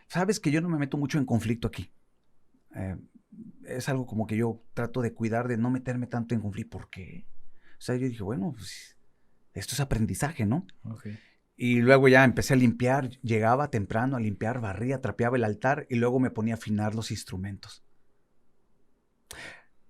sabes que yo no me meto mucho en conflicto aquí. Es algo como que yo trato de cuidar de no meterme tanto en conflicto. ¿Por qué? O sea, yo dije, bueno, pues, esto es aprendizaje, ¿no?
Okay.
Y luego ya empecé a limpiar, llegaba temprano a limpiar, barría, trapeaba el altar y luego me ponía a afinar los instrumentos.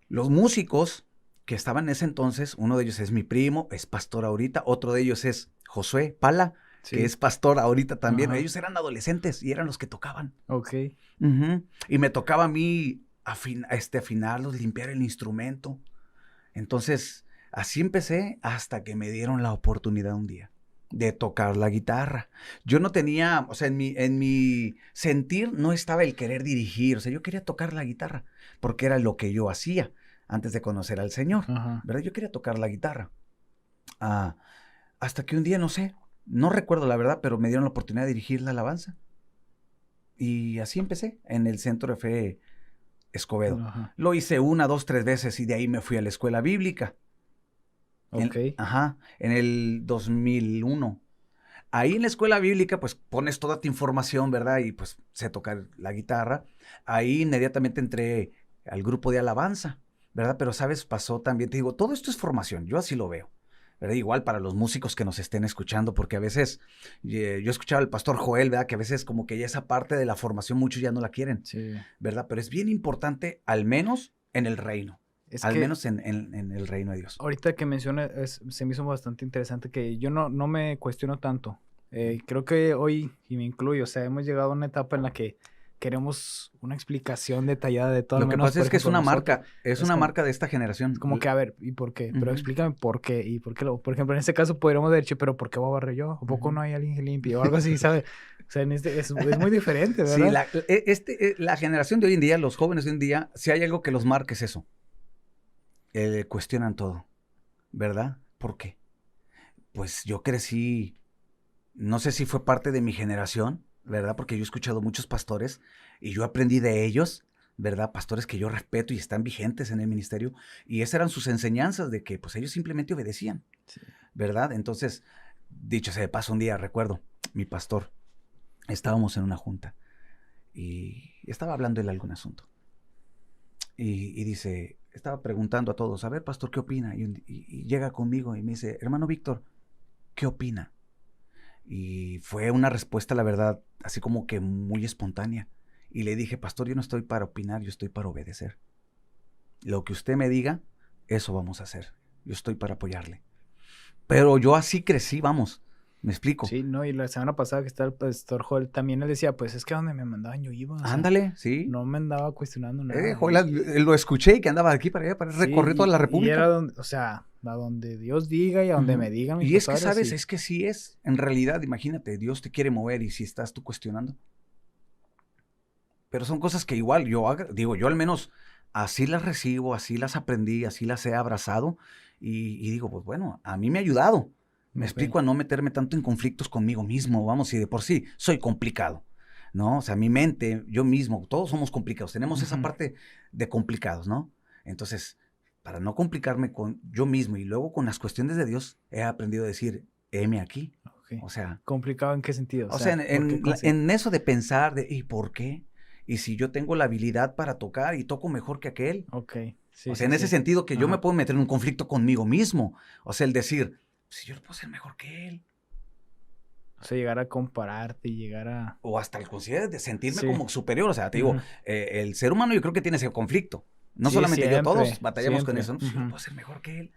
Los músicos que estaban en ese entonces, uno de ellos es mi primo, es pastor ahorita, otro de ellos es Josué Pala, sí, que es pastor ahorita también. Ellos eran adolescentes y eran los que tocaban.
Ok.
Y me tocaba a mí afinarlos, limpiar el instrumento. Entonces, así empecé hasta que me dieron la oportunidad un día de tocar la guitarra. Yo no tenía, o sea, en mi sentir no estaba el querer dirigir, o sea, yo quería tocar la guitarra, porque era lo que yo hacía antes de conocer al Señor, ¿verdad? Yo quería tocar la guitarra. Hasta que un día, no sé, no recuerdo la verdad, pero me dieron la oportunidad de dirigir la alabanza. Y así empecé en el Centro de Fe Escobedo. Lo hice 1, 2, 3 veces y de ahí me fui a la escuela bíblica.
Okay.
En el 2001. Ahí en la escuela bíblica, pues pones toda tu información, ¿verdad? Y pues sé tocar la guitarra. Ahí inmediatamente entré al grupo de alabanza, ¿verdad? Pero, ¿sabes? Pasó también, te digo, todo esto es formación, yo así lo veo, ¿verdad? Igual para los músicos que nos estén escuchando, porque a veces, yo escuchaba al pastor Joel, ¿verdad? Que a veces como que ya esa parte de la formación muchos ya no la quieren, sí, ¿verdad? Pero es bien importante, al menos en el reino. Al menos en el reino de Dios.
Ahorita que mencionas, se me hizo bastante interesante que yo no me cuestiono tanto. Creo que hoy, y me incluyo, o sea, hemos llegado a una etapa en la que queremos una explicación detallada de todo.
Lo que pasa es que es una marca, es una
como,
marca de esta generación.
como que, a ver, ¿y por qué? Pero explícame por qué, y por qué por ejemplo, en este caso podríamos haber dicho, pero ¿por qué voy a barrer yo? ¿A poco no hay alguien que limpie? O algo así, ¿sabes? O sea, es muy diferente, ¿verdad?
Sí, la generación de hoy en día, los jóvenes de hoy en día, si hay algo que los marque es eso. Cuestionan todo, ¿verdad? ¿Por qué? Pues yo crecí, no sé si fue parte de mi generación, ¿verdad? Porque yo he escuchado muchos pastores y yo aprendí de ellos, ¿verdad? Pastores que yo respeto y están vigentes en el ministerio, y esas eran sus enseñanzas de que pues ellos simplemente obedecían,
Sí.
¿verdad? Entonces, dicho sea de paso, un día recuerdo, mi pastor, estábamos en una junta y estaba hablando él algún asunto. Y dice, estaba preguntando a todos, a ver, pastor, ¿qué opina? Y llega conmigo y me dice, hermano Víctor, ¿qué opina? Y fue una respuesta, la verdad, así como que muy espontánea. Y le dije, pastor, yo no estoy para opinar, yo estoy para obedecer. Lo que usted me diga, eso vamos a hacer. Yo estoy para apoyarle. Pero yo así crecí, vamos, ¿me explico?
Sí, no, y la semana pasada que estaba el pastor Joel, también él decía, pues es que a donde me mandaban yo iba, o sea,
Ándale, sí.
no me andaba cuestionando nada.
Joel, lo escuché y que andaba de aquí para allá,
Sí,
recorrer toda la
y
República.
era donde, o sea, a donde Dios diga y a donde me digan mis
Y es que,
pastores,
¿sabes?
sí.
Es que sí es. En realidad, imagínate, Dios te quiere mover y si estás tú cuestionando. Pero son cosas que igual yo al menos así las recibo, así las aprendí, así las he abrazado y digo, pues bueno, a mí me ha ayudado. Me explico a no meterme tanto en conflictos conmigo mismo, vamos, y de por sí soy complicado, ¿no? O sea, mi mente, yo mismo, todos somos complicados, tenemos esa parte de complicados, ¿no? Entonces, para no complicarme con yo mismo y luego con las cuestiones de Dios, he aprendido a decir, heme aquí.
Okay.
O sea,
¿complicado en qué sentido?
O sea, en eso de pensar de, ¿y por qué? Y si yo tengo la habilidad para tocar y toco mejor que aquel.
Ok. Sí,
O sea,
sí,
en ese sentido que yo me puedo meter en un conflicto conmigo mismo. O sea, el decir, si yo lo puedo hacer mejor que él.
O sea, llegar a compararte y llegar a...
O hasta el considerar de sentirme como superior. O sea, te digo, el ser humano yo creo que tiene ese conflicto. No solamente
siempre,
yo, todos batallamos con eso. ¿No? Si yo lo puedo
Uh-huh.
hacer mejor que él.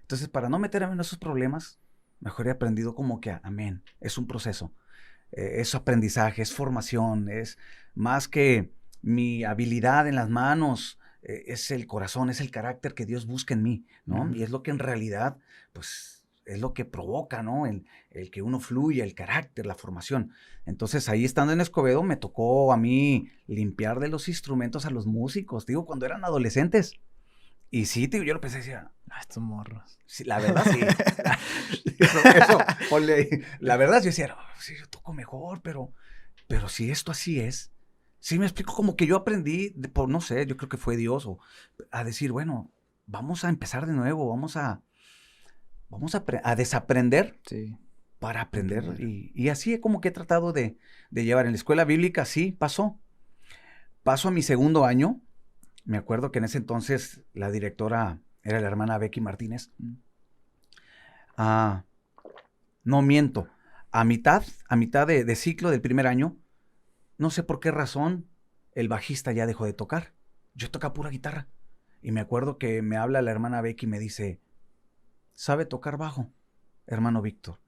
Entonces, para no meterme en esos problemas, mejor he aprendido como que, amén, es un proceso. Es aprendizaje, es formación, es más que mi habilidad en las manos, es el corazón, es el carácter que Dios busca en mí, ¿no?
Uh-huh.
Y es lo que en realidad, pues, es lo que provoca, ¿no? El que uno fluya, el carácter, la formación. Entonces, ahí estando en Escobedo, me tocó a mí limpiar de los instrumentos a los músicos, digo, cuando eran adolescentes. Y sí, tío, yo lo pensé, decía,
estos morros.
Sí, la verdad, sí. La verdad, yo decía, oh, sí, yo toco mejor, pero si esto así es. Sí, me explico, como que yo aprendí, por no sé, yo creo que fue Dios, a decir, bueno, vamos a empezar de nuevo, vamos a desaprender para aprender. Y así como que he tratado de llevar. En la escuela bíblica, sí, paso a mi segundo año. Me acuerdo que en ese entonces la directora era la hermana Becky Martínez. No miento. A mitad de ciclo del primer año, no sé por qué razón, el bajista ya dejó de tocar. Yo tocaba pura guitarra. Y me acuerdo que me habla la hermana Becky y me dice, ¿sabe tocar bajo, hermano Víctor?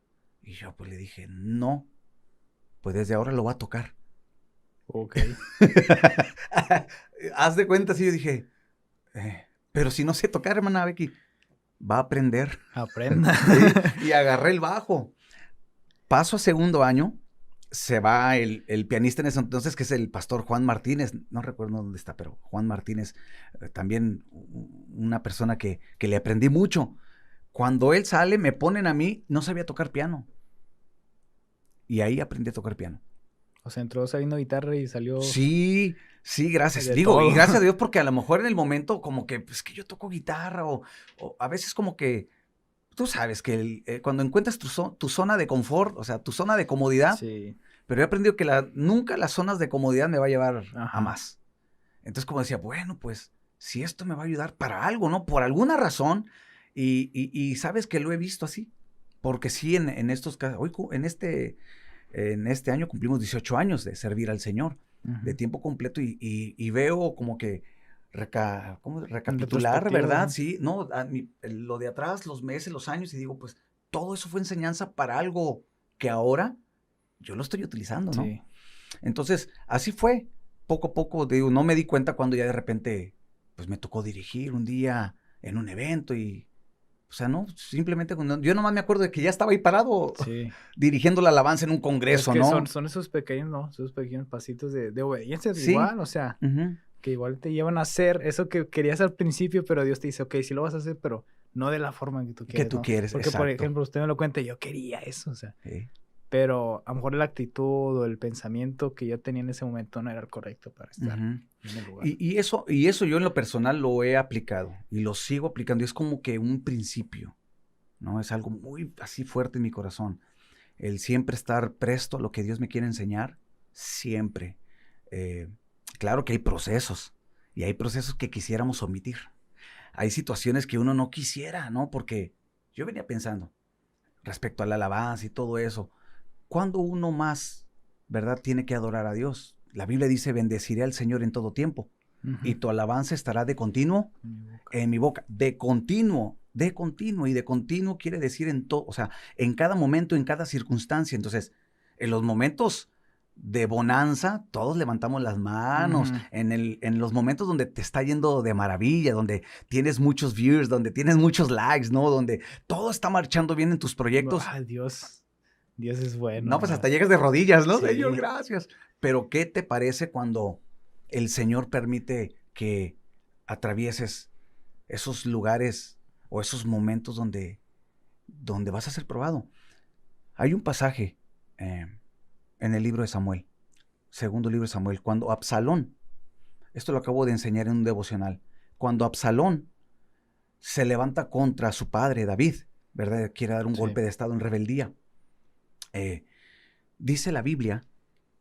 Y yo pues le dije, no, pues desde ahora lo va a tocar.
Ok.
Haz de cuenta, sí, yo dije, pero si no sé tocar, hermana Becky, va a aprender.
Aprenda.
¿Sí? Y agarré el bajo. Paso a segundo año, se va el pianista en ese entonces, que es el pastor Juan Martínez, no recuerdo dónde está, pero Juan Martínez, también una persona que le aprendí mucho. Cuando él sale, me ponen a mí, no sabía tocar piano. Y ahí aprendí a tocar piano.
O sea, entró sabiendo guitarra y salió...
Sí, gracias.
Todo.
Y gracias a Dios, porque a lo mejor en el momento como que, pues que yo toco guitarra o a veces como que, tú sabes que cuando encuentras tu zona de confort, o sea, tu zona de comodidad, pero he aprendido que nunca las zonas de comodidad me va a llevar a más. Entonces como decía, bueno, pues si esto me va a ayudar para algo, ¿no? Por alguna razón, y sabes que lo he visto así, porque sí en estos casos, hoy en este año cumplimos 18 años de servir al Señor, de tiempo completo, y veo como que recapitular, ¿verdad? Sí, no, lo de atrás, los meses, los años, y digo, pues todo eso fue enseñanza para algo que ahora yo lo estoy utilizando, ¿no? Sí. Entonces, así fue. poco a poco, digo, no me di cuenta cuando ya de repente, pues me tocó dirigir un día en un evento y, o sea, no, simplemente, yo nomás me acuerdo de que ya estaba ahí parado
Sí.
dirigiendo la alabanza en un
Es
congreso,
que
¿no?
son esos pequeños, ¿no? Esos pequeños pasitos de obediencia
Sí.
igual, o sea,
Ujú.
que igual te llevan a hacer eso que querías al principio, pero Dios te dice, ok, sí lo vas a hacer, pero no de la forma en que tú
Que
quieres,
tú
¿no?
quieres,
Porque, por
exacto.
ejemplo, usted me lo cuenta, yo quería eso, o sea,
Sí.
pero a lo mejor la actitud o el pensamiento que yo tenía en ese momento no era el correcto para estar
Ujú.
en el lugar.
Y eso yo en lo personal lo he aplicado y lo sigo aplicando. Y es como que un principio, ¿no? Es algo muy así fuerte en mi corazón. El siempre estar presto a lo que Dios me quiere enseñar, siempre. Eh, claro que hay procesos y hay procesos que quisiéramos omitir. Hay situaciones que uno no quisiera, ¿no? Porque yo venía pensando respecto a la alabanza y todo eso. ¿Cuándo uno más, verdad, tiene que adorar a Dios? La Biblia dice, bendeciré al Señor en todo tiempo y tu alabanza estará de continuo
En mi boca.
en mi boca. De continuo. Y de continuo quiere decir en todo, o sea, en cada momento, en cada circunstancia. Entonces, en los momentos de bonanza, todos levantamos las manos.
Ujú.
En los momentos donde te está yendo de maravilla, donde tienes muchos views, donde tienes muchos likes, ¿no? Donde todo está marchando bien en tus proyectos.
Ay, Dios es bueno,
No, pues hasta
¿verdad?
llegas de rodillas, ¿no?
Sí.
Señor, gracias. Pero ¿qué te parece cuando el Señor permite que atravieses esos lugares o esos momentos donde vas a ser probado? Hay un pasaje en el libro de Samuel, segundo libro de Samuel, cuando Absalón, esto lo acabo de enseñar en un devocional, cuando Absalón se levanta contra su padre David, ¿verdad? Quiere dar un
Sí.
golpe de estado en rebeldía. Dice la Biblia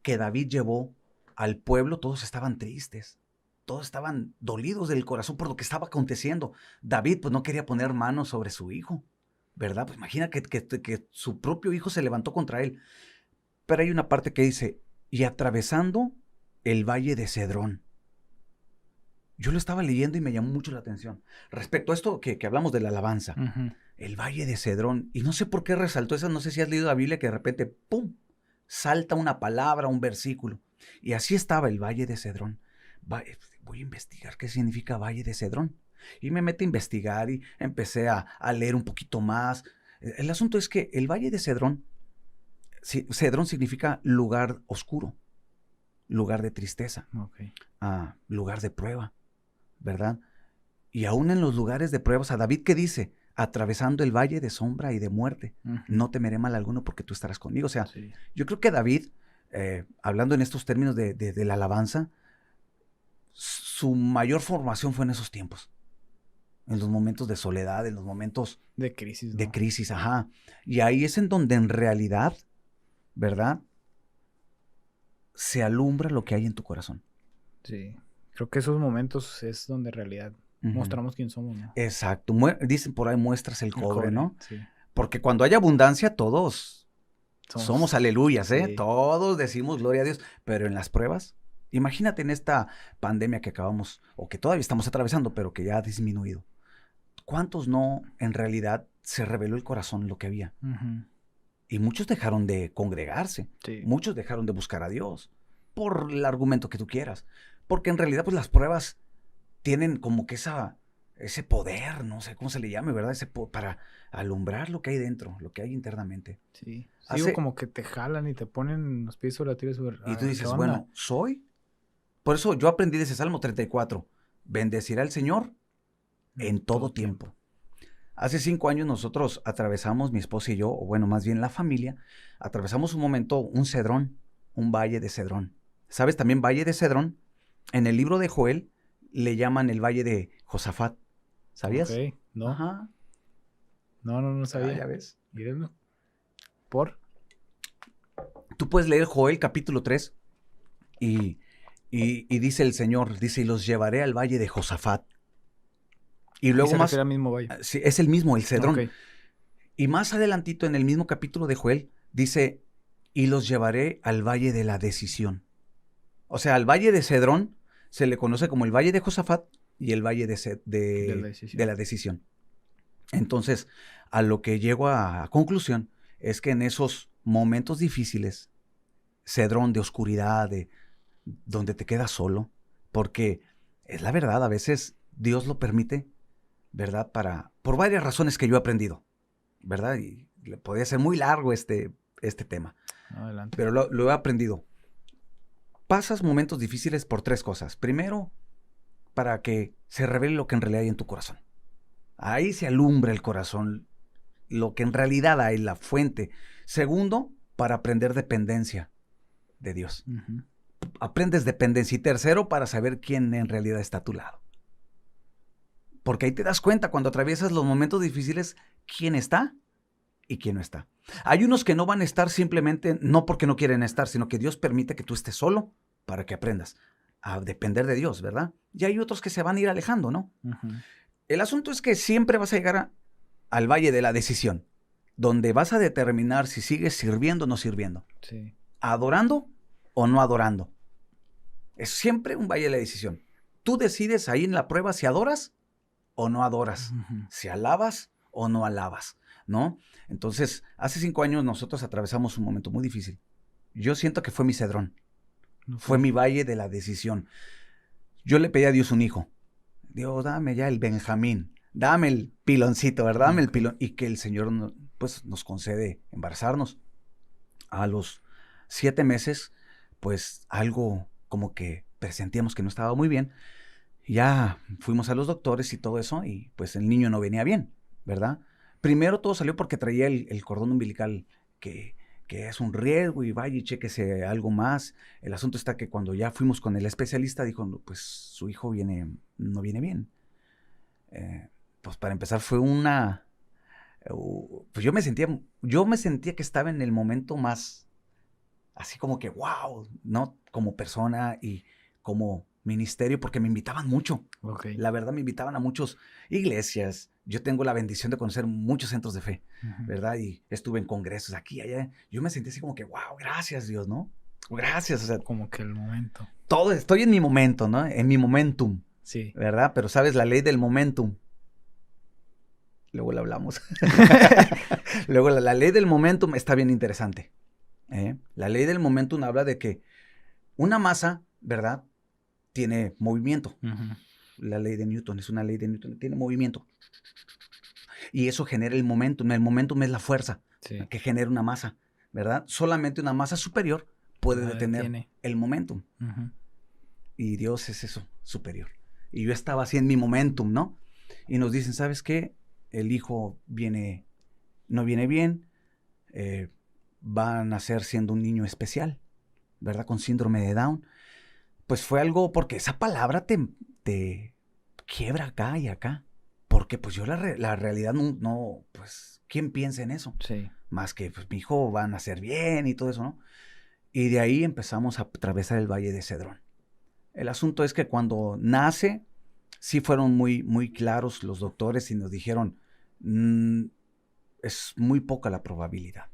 que David llevó al pueblo, todos estaban tristes, todos estaban dolidos del corazón por lo que estaba aconteciendo. David pues no quería poner manos sobre su hijo, ¿verdad? Pues imagina que su propio hijo se levantó contra él. Pero hay una parte que dice, y atravesando el valle de Cedrón. Yo lo estaba leyendo y me llamó mucho la atención. Respecto a esto que hablamos de la alabanza,
Ujú.
el valle de Cedrón, y no sé por qué resaltó eso, no sé si has leído la Biblia que de repente, ¡pum!, salta una palabra, un versículo. Y así estaba el Valle de Cedrón. Voy a investigar qué significa Valle de Cedrón. Y me metí a investigar y empecé a leer un poquito más. El asunto es que el Valle de Cedrón, Cedrón significa lugar oscuro, lugar de tristeza,
Ok.
lugar de prueba, ¿verdad? Y aún en los lugares de pruebas, a David, ¿qué dice? Atravesando el valle de sombra y de muerte,
Ujú.
no temeré mal alguno porque tú estarás conmigo. O sea,
Sí.
yo creo que David, hablando en estos términos de la alabanza, su mayor formación fue en esos tiempos, en los momentos de soledad, en los momentos
De crisis,
de
¿no?
crisis, ajá. Y ahí es en donde en realidad, ¿verdad?, se alumbra lo que hay en tu corazón.
Sí. Creo que esos momentos es donde en realidad
Ujú.
mostramos quién somos, ¿no?
Exacto. Dicen por ahí, muestras el
El
cobre, ¿no?
sí.
Porque cuando hay abundancia, todos somos aleluyas, ¿eh?
Sí.
Todos decimos gloria a Dios, pero en las pruebas, imagínate en esta pandemia que acabamos, o que todavía estamos atravesando, pero que ya ha disminuido. ¿Cuántos no, en realidad, se reveló el corazón lo que había?
Ujú.
Y muchos dejaron de congregarse,
Sí.
muchos dejaron de buscar a Dios, por el argumento que tú quieras. Porque en realidad, pues las pruebas tienen como que ese poder, no sé cómo se le llame, ¿verdad? Para alumbrar lo que hay dentro, lo que hay internamente.
Sí.
Hace,
Como que te jalan y te ponen los pies sobre la tierra.
y tú
¿Qué
dices,
onda?
bueno, soy. Por eso yo aprendí de ese Salmo 34. Bendecirá al Señor en todo tiempo. Hace 5 años nosotros atravesamos, mi esposa y yo, o bueno, más bien la familia, atravesamos un momento, un cedrón, un valle de Cedrón. ¿Sabes? También valle de Cedrón, en el libro de Joel, le llaman el valle de Josafat. ¿Sabías?
Ok, no.
Ajá.
No sabía.
Ya ves.
Mírenlo. ¿Por?
Tú puedes leer Joel capítulo 3 y dice el Señor, dice, y los llevaré al valle de Josafat. Y
Y
luego
se
más,
refiere al mismo valle.
sí, es el mismo, el Cedrón.
Ok.
Y más adelantito en el mismo capítulo de Joel, dice, y los llevaré al valle de la decisión. O sea, al valle de Cedrón se le conoce como el valle de Josafat y el valle de la decisión. Entonces, a lo que llego a conclusión es que en esos momentos difíciles, Cedrón de oscuridad, donde te quedas solo, porque es la verdad, a veces Dios lo permite, ¿verdad? Por varias razones que yo he aprendido, ¿verdad? Y podría ser muy largo este tema,
Adelante.
pero lo he aprendido. Pasas momentos difíciles por 3 cosas. Primero, para que se revele lo que en realidad hay en tu corazón. Ahí se alumbra el corazón, lo que en realidad hay, la fuente. Segundo, para aprender dependencia de Dios.
Uh-huh.
Aprendes dependencia. Y tercero, para saber quién en realidad está a tu lado. Porque ahí te das cuenta cuando atraviesas los momentos difíciles, quién está y quién no está. Hay unos que no van a estar simplemente, no porque no quieren estar, sino que Dios permite que tú estés solo para que aprendas a depender de Dios, ¿verdad? Y hay otros que se van a ir alejando, ¿no?
Uh-huh.
El asunto es que siempre vas a llegar al valle de la decisión, donde vas a determinar si sigues sirviendo o no sirviendo.
Sí.
Adorando o no adorando. Es siempre un valle de la decisión. Tú decides ahí en la prueba si adoras o no adoras,
Uh-huh.
si alabas o no alabas, ¿no? Entonces, hace 5 años nosotros atravesamos un momento muy difícil. Yo siento que fue mi cedrón, fue mi valle de la decisión. Yo le pedí a Dios un hijo. Dios, dame ya el Benjamín, dame el piloncito, ¿verdad? Dame el pilón. Y que el Señor pues, nos concede embarazarnos. A los 7 meses, pues algo como que presentíamos que no estaba muy bien. Ya fuimos a los doctores y todo eso, y pues el niño no venía bien, ¿verdad? Primero todo salió porque traía el cordón umbilical que es un riesgo, y vaya y chéquese algo más. El asunto está que cuando ya fuimos con el especialista, dijo, no, pues su hijo no viene bien. Pues para empezar fue pues yo me sentía que estaba en el momento más, así como que wow, ¿no? Como persona y como ministerio, porque me invitaban mucho.
Okay.
La verdad, me invitaban a muchas iglesias. Yo tengo la bendición de conocer muchos centros de fe,
Uh-huh.
¿verdad? Y estuve en congresos aquí y allá. Yo me sentí así como que, wow, gracias Dios, ¿no? Gracias, o sea.
Como que el momento.
Todo, estoy en mi momento, ¿no? En mi momentum.
Sí.
¿Verdad? Pero sabes, la ley del momentum. Luego la hablamos. Luego la ley del momentum está bien interesante. La ley del momentum habla de que una masa, ¿verdad? Tiene movimiento.
Uh-huh.
La ley de Newton es una ley de Newton, tiene movimiento. Y eso genera el momentum. El momentum es la fuerza que genera una masa, ¿verdad? Solamente una masa superior puede detener el momentum.
Uh-huh.
Y Dios es eso, superior. Y yo estaba así en mi momentum, ¿no? Y nos dicen, ¿sabes qué? El hijo no viene bien, va a nacer siendo un niño especial, ¿verdad? Con síndrome de Down. Pues fue algo, porque esa palabra te quiebra acá y acá. Porque pues yo la realidad no, pues, ¿quién piensa en eso?
Sí.
Más que, pues, mi hijo va a nacer bien y todo eso, ¿no? Y de ahí empezamos a atravesar el Valle de Cedrón. El asunto es que cuando nace, sí fueron muy, muy claros los doctores y nos dijeron, es muy poca la probabilidad,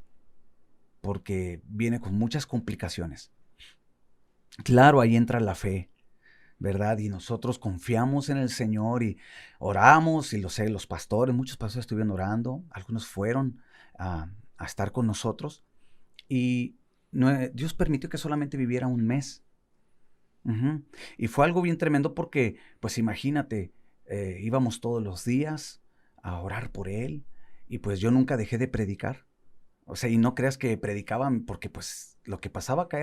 porque viene con muchas complicaciones. Claro, ahí entra la fe, ¿verdad? Y nosotros confiamos en el Señor y oramos, y los pastores, muchos pastores estuvieron orando, algunos fueron a estar con nosotros, y Dios permitió que solamente viviera un mes. Uh-huh. Y fue algo bien tremendo porque, pues imagínate, íbamos todos los días a orar por él, y pues yo nunca dejé de predicar. O sea, y no creas que predicaban, porque pues lo que pasaba acá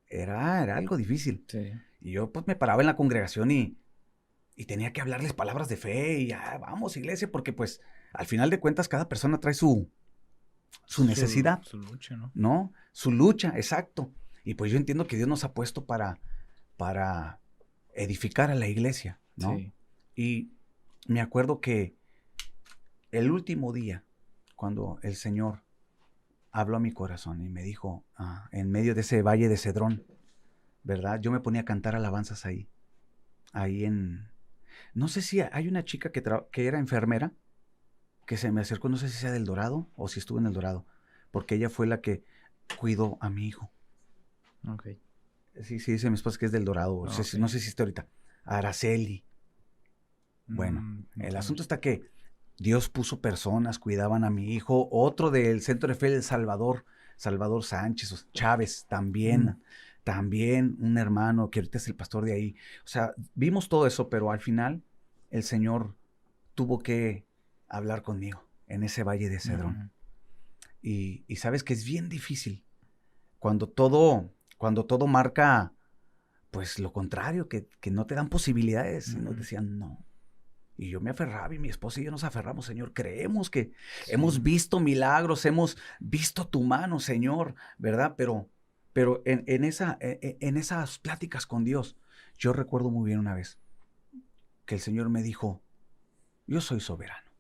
era algo difícil.
Sí.
Y yo pues me paraba en la congregación y tenía que hablarles palabras de fe y vamos, iglesia, porque pues al final de cuentas cada persona trae su necesidad.
Su lucha, ¿no?
¿No? Su lucha, exacto. Y pues yo entiendo que Dios nos ha puesto para edificar a la iglesia, ¿no?
Sí.
Y me acuerdo que el último día, cuando el Señor habló a mi corazón y me dijo, en medio de ese valle de Cedrón, ¿verdad? Yo me ponía a cantar alabanzas ahí no sé si hay una chica que era enfermera, que se me acercó, no sé si sea del Dorado o si estuvo en el Dorado, porque ella fue la que cuidó a mi hijo.
Ok.
Sí, dice mi esposa que es del Dorado,
Okay.
no sé si está ahorita. Araceli. Bueno, el asunto está que Dios puso personas, cuidaban a mi hijo. Otro del centro de fe, El Salvador Sánchez, Chávez también. también un hermano que ahorita es el pastor de ahí. O sea, vimos todo eso, pero al final el Señor tuvo que hablar conmigo en ese valle de Cedrón. Y sabes que es bien difícil cuando todo marca pues lo contrario, que no te dan posibilidades, y nos decían no. Y yo me aferraba y mi esposa y yo nos aferramos, Señor, creemos que hemos visto milagros, hemos visto tu mano, Señor, ¿verdad? Pero en esas pláticas con Dios, yo recuerdo muy bien una vez que el Señor me dijo, yo soy soberano,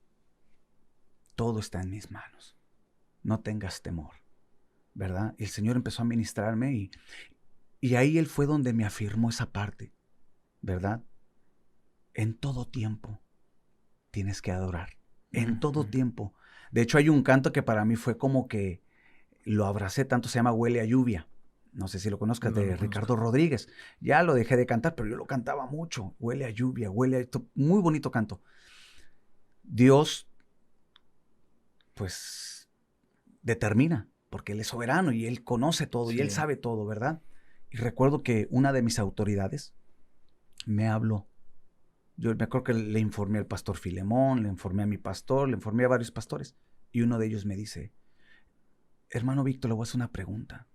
todo está en mis manos, no tengas temor, ¿verdad? Y el Señor empezó a ministrarme y ahí Él fue donde me afirmó esa parte, ¿verdad? En todo tiempo tienes que adorar, en todo tiempo. De hecho, hay un canto que para mí fue como que lo abracé tanto, se llama Huele a lluvia. No sé si lo conozcas, de Ricardo Rodríguez. Ya lo dejé de cantar, pero yo lo cantaba mucho. Huele a lluvia, huele a esto. Muy bonito canto. Dios, pues, determina, porque Él es soberano y Él conoce todo y Él sabe todo, ¿verdad? Y recuerdo que una de mis autoridades me habló. Yo me acuerdo que le informé al pastor Filemón, le informé a mi pastor, le informé a varios pastores. Y uno de ellos me dice, hermano Víctor, le voy a hacer una pregunta.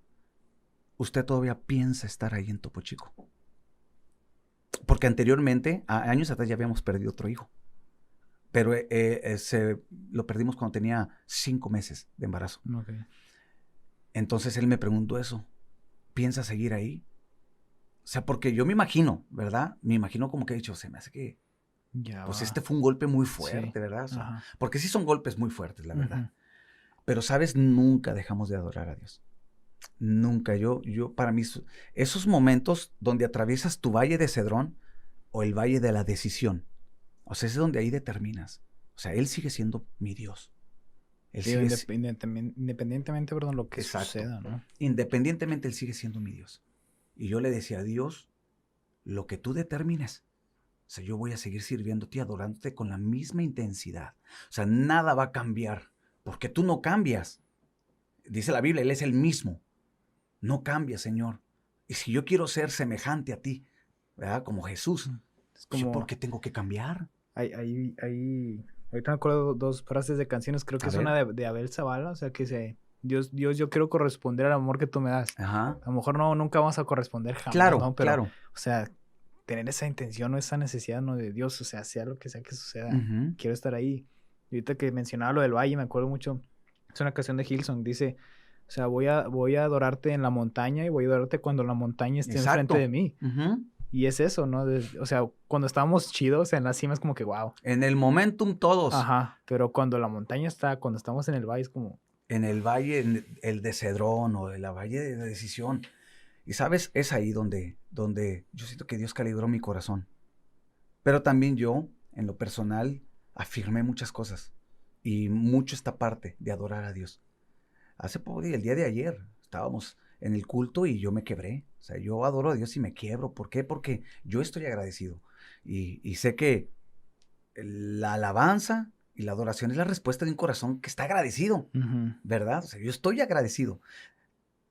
¿Usted todavía piensa estar ahí en Topo Chico? Porque anteriormente, años atrás, ya habíamos perdido otro hijo. Pero lo perdimos cuando tenía 5 meses de embarazo.
Okay.
Entonces él me preguntó eso. ¿Piensa seguir ahí? O sea, porque yo me imagino, ¿verdad? Me imagino como que he dicho, se me hace que...
Ya
pues
va.
este fue un golpe muy fuerte, ¿verdad? O sea, porque sí son golpes muy fuertes, la verdad. Pero, ¿sabes? Nunca dejamos de adorar a Dios. Nunca. Para mí, esos momentos donde atraviesas tu valle de Cedrón o el valle de la decisión, o sea, es donde ahí determinas. O sea, Él sigue siendo mi Dios. Él
sí,
sigue
independientemente, perdón, lo que suceda, ¿no?
Independientemente, Él sigue siendo mi Dios. Y yo le decía a Dios, lo que tú determines, o sea, yo voy a seguir sirviéndote y adorándote con la misma intensidad. O sea, nada va a cambiar, porque tú no cambias. Dice la Biblia, Él es el mismo. No cambia, Señor. Y si yo quiero ser semejante a ti, ¿verdad? Como Jesús,
es como,
¿por qué tengo que cambiar?
Ahorita me acuerdo dos frases de canciones, creo que es una de Abel Zavala, o sea, que dice, Dios, yo quiero corresponder al amor que tú me das.
Ajá.
A lo mejor nunca vamos a corresponder jamás,
claro,
¿no? Pero,
claro.
O sea, tener esa intención o esa necesidad, ¿no? De Dios, o sea lo que sea que suceda, quiero estar ahí. Y ahorita que mencionaba lo del valle, me acuerdo mucho, es una canción de Hillsong, dice, o sea, voy a adorarte en la montaña y voy a adorarte cuando la montaña esté enfrente de mí. Y es eso, ¿no? O sea, cuando estábamos chidos en la cima es como que wow.
En el momentum todos.
Ajá, pero cuando la montaña está, cuando estamos en el valle es como...
En el valle, el de Cedrón o en la valle de la decisión. Y sabes, es ahí donde yo siento que Dios calibró mi corazón. Pero también yo, en lo personal, afirmé muchas cosas. Y mucho esta parte de adorar a Dios. Hace poco, el día de ayer, estábamos en el culto y yo me quebré. O sea, yo adoro a Dios y me quiebro. ¿Por qué? Porque yo estoy agradecido. Y sé que la alabanza y la adoración es la respuesta de un corazón que está agradecido, ¿verdad? O sea, yo estoy agradecido.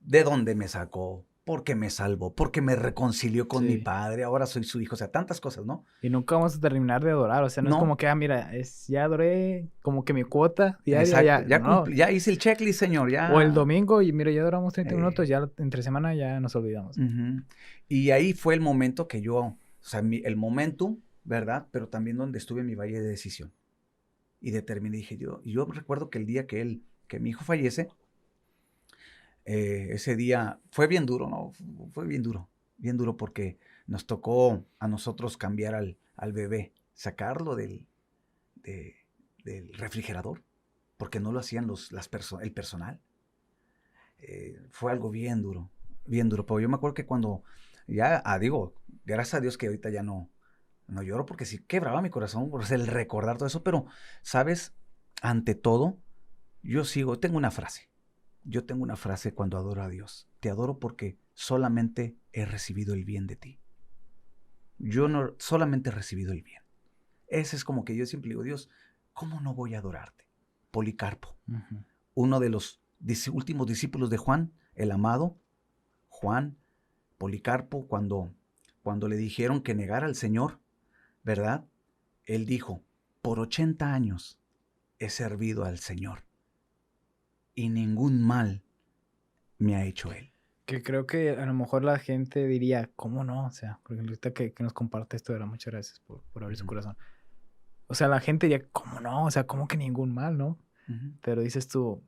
¿De dónde me sacó? Porque me salvó, porque me reconcilió con mi padre, ahora soy su hijo, o sea, tantas cosas, ¿no?
Y nunca vamos a terminar de adorar, o sea, no es como que, mira, ya adoré como que mi cuota diaria,
ya hice el checklist, Señor, ya.
O el domingo, y mira, ya adoramos 30 minutos, ya entre semana ya nos olvidamos.
Y ahí fue el momento que yo, o sea, el momento, ¿verdad? Pero también donde estuve en mi valle de decisión. Y determiné, dije yo recuerdo que el día que mi hijo fallece, ese día fue bien duro, ¿no? Fue bien duro porque nos tocó a nosotros cambiar al bebé, sacarlo del refrigerador, porque no lo hacían el personal. Fue algo bien duro, pero yo me acuerdo que cuando digo, gracias a Dios que ahorita ya no lloro, porque sí quebraba mi corazón por el recordar todo eso, pero, ¿sabes? Ante todo, tengo una frase. Yo tengo una frase cuando adoro a Dios. Te adoro porque solamente he recibido el bien de ti. Yo no solamente he recibido el bien. Ese es como que yo siempre digo, Dios, ¿cómo no voy a adorarte? Policarpo, uno de los últimos discípulos de Juan, el amado Juan, Policarpo, cuando le dijeron que negara al Señor, ¿verdad? Él dijo, por 80 años he servido al Señor y ningún mal me ha hecho Él.
Que creo que a lo mejor la gente diría, ¿cómo no? O sea, porque ahorita que nos comparte esto, era muchas gracias por abrir su corazón. O sea, la gente diría, ¿cómo no? O sea, ¿cómo que ningún mal, no? Pero dices tú,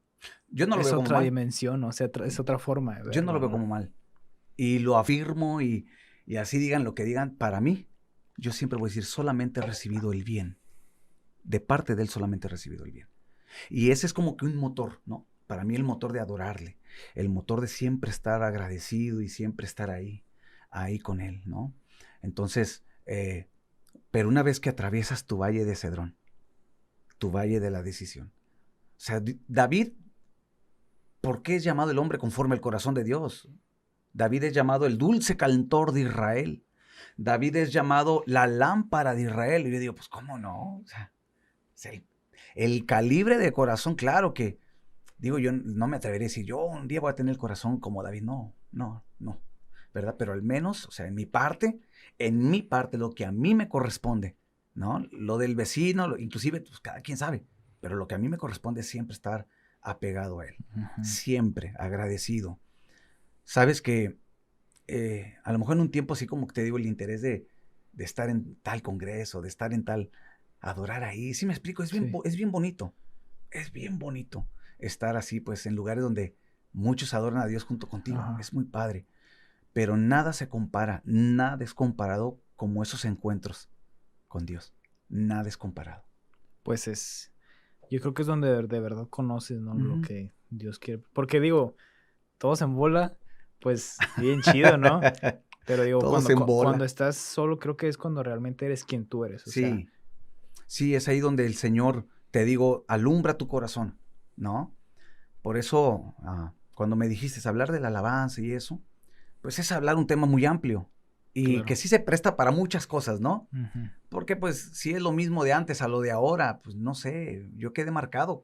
yo no lo
es
veo como
otra
mal.
dimensión, o sea, es otra forma de verlo,
Yo no lo veo como mal. Y lo afirmo y así digan lo que digan, para mí, yo siempre voy a decir, solamente he recibido el bien. De parte de Él solamente he recibido el bien. Y ese es como que un motor, ¿no? Para mí el motor de adorarle, el motor de siempre estar agradecido y siempre estar ahí con Él, ¿no? Entonces, pero una vez que atraviesas tu valle de Cedrón, tu valle de la decisión. O sea, David, ¿por qué es llamado el hombre conforme al corazón de Dios? David es llamado el dulce cantor de Israel. David es llamado la lámpara de Israel. Y yo digo, pues, ¿cómo no? O sea, el calibre de corazón, claro que, digo, yo no me atrevería a decir, yo un día voy a tener el corazón como David. No, ¿verdad? Pero al menos, o sea, en mi parte, lo que a mí me corresponde, ¿no? Lo del vecino, inclusive, pues cada quien sabe, pero lo que a mí me corresponde es siempre estar apegado a Él, siempre agradecido. Sabes que a lo mejor en un tiempo así como que te digo el interés de estar en tal congreso, de estar en tal, adorar ahí, ¿sí me explico? Es bien bonito, es bien bonito estar así pues en lugares donde muchos adoran a Dios junto contigo, es muy padre, pero nada se compara, nada es comparado como esos encuentros con Dios, nada es comparado.
Pues yo creo que es donde de verdad conoces, ¿no? Lo que Dios quiere, porque digo, todos en bola, pues bien chido, ¿no? Pero digo, cuando estás solo, creo que es cuando realmente eres quien tú eres.
Sí, es ahí donde el Señor, te digo, alumbra tu corazón, ¿no? Por eso, cuando me dijiste hablar de la alabanza y eso, pues es hablar un tema muy amplio y que sí se presta para muchas cosas, ¿no? Porque pues si es lo mismo de antes a lo de ahora, pues no sé, yo quedé marcado.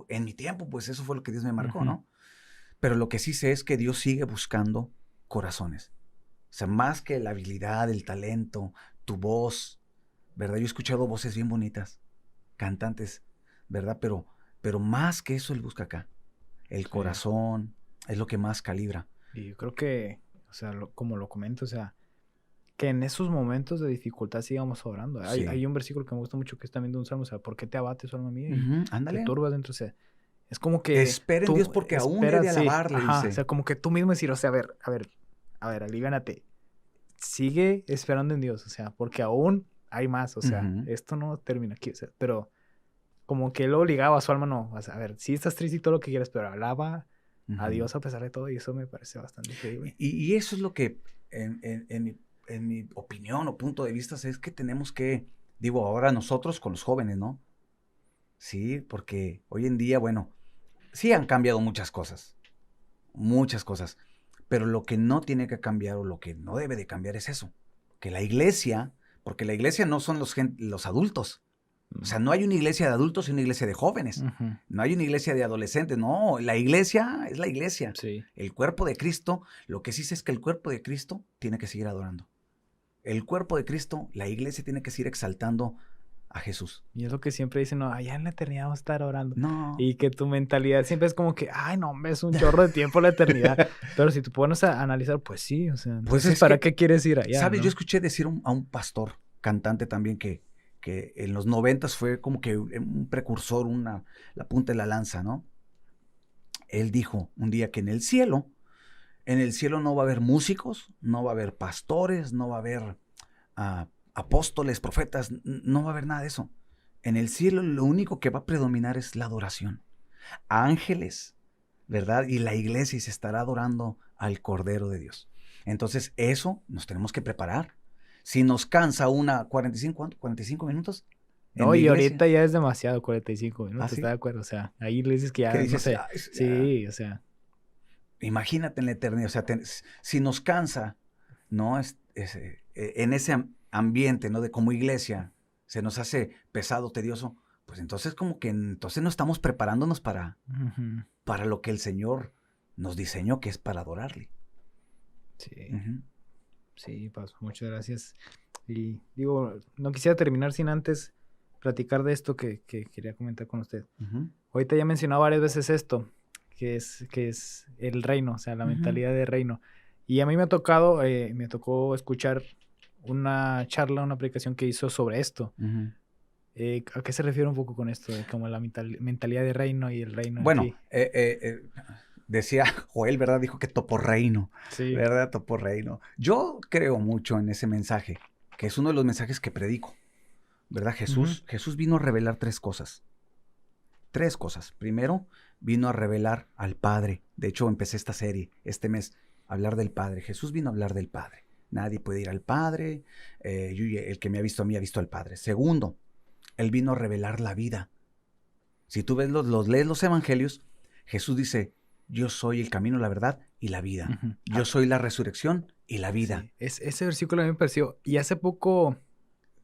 En mi tiempo, pues eso fue lo que Dios me marcó, ¿no? Pero lo que sí sé es que Dios sigue buscando corazones. O sea, más que la habilidad, el talento, tu voz, ¿verdad? Yo he escuchado voces bien bonitas, cantantes, ¿verdad? Pero más que eso Él busca acá. El corazón es lo que más calibra.
Y yo creo que, o sea, como lo comento, o sea, que en esos momentos de dificultad sigamos orando. Hay un versículo que me gusta mucho que es también de un salmo, o sea, ¿por qué te abates, alma mía? Y te turbas dentro, o sea, es como que...
Espera en Dios porque aún he de alabarle, dice.
O sea, como que tú mismo decir, o sea, a ver, aliviánate. Sigue esperando en Dios, o sea, porque aún hay más, o sea, esto no termina aquí, o sea, pero como que lo obligaba a su alma, no, o sea, a ver, sí estás triste y todo lo que quieras, pero alaba a Dios a pesar de todo, y eso me parece bastante increíble.
Y eso es lo que, en mi opinión o punto de vista, es que tenemos que, digo, ahora nosotros con los jóvenes, ¿no? Sí, porque hoy en día, bueno, sí han cambiado muchas cosas, pero lo que no tiene que cambiar o lo que no debe de cambiar es eso, que la iglesia, porque la iglesia no son los adultos, o sea, no hay una iglesia de adultos y una iglesia de jóvenes, no hay una iglesia de adolescentes, no, la iglesia es la iglesia, el cuerpo de Cristo, lo que sí sé es que el cuerpo de Cristo tiene que seguir adorando, el cuerpo de Cristo, la iglesia tiene que seguir exaltando a Jesús.
Y es lo que siempre dicen, no, allá en la eternidad vamos a estar orando.
No.
Y que tu mentalidad siempre es como que, ay, no, es un chorro de tiempo la eternidad. Pero si tú pones a analizar, pues sí, o sea, entonces, ¿para qué quieres ir allá?
¿Sabes?
¿No?
Yo escuché decir a un pastor, cantante también, que en los 90 fue como que un precursor, la punta de la lanza, ¿no? Él dijo un día que en el cielo no va a haber músicos, no va a haber pastores, no va a haber apóstoles, profetas, no va a haber nada de eso. En el cielo lo único que va a predominar es la adoración. Ángeles, ¿verdad? Y la iglesia se estará adorando al Cordero de Dios. Entonces, eso nos tenemos que preparar. Si nos cansa 45 minutos.
No, y ahorita ya es demasiado, 45 minutos,
¿Sí?
¿estás de acuerdo? O sea, ahí le dices que ya,
dices,
no sé. Sí, o sea.
Imagínate en la eternidad, o sea, si nos cansa, ¿no? En ese ambiente, ¿no? De como iglesia, se nos hace pesado, tedioso, pues entonces como que entonces no estamos preparándonos para lo que el Señor nos diseñó, que es para adorarle.
Sí,
Ujú.
sí, Paso, muchas gracias. Y digo, no quisiera terminar sin antes platicar de esto que quería comentar con usted.
Ujú.
Ahorita ya he mencionado varias veces esto, que es el reino, o sea, la
Ujú.
mentalidad de reino. Y a mí me tocó escuchar una charla, una aplicación que hizo sobre esto.
Ujú.
¿A qué se refiere un poco con esto de como la mentalidad de reino y el reino
Bueno,
aquí?
decía Joel, ¿verdad? Dijo que toporreino,
Sí.
¿verdad? Toporreino. Yo creo mucho en ese mensaje, que es uno de los mensajes que predico, ¿verdad?
Ujú.
Jesús vino a revelar tres cosas. Tres cosas. Primero, vino a revelar al Padre. De hecho, empecé esta serie este mes, a hablar del Padre. Jesús vino a hablar del Padre. Nadie puede ir al Padre. El que me ha visto a mí ha visto al Padre. Segundo, Él vino a revelar la vida. Si tú ves lees los evangelios, Jesús dice, yo soy el camino, la verdad y la vida.
Ujú.
Yo soy la resurrección y la vida.
Sí, ese versículo a mí me pareció, y hace poco,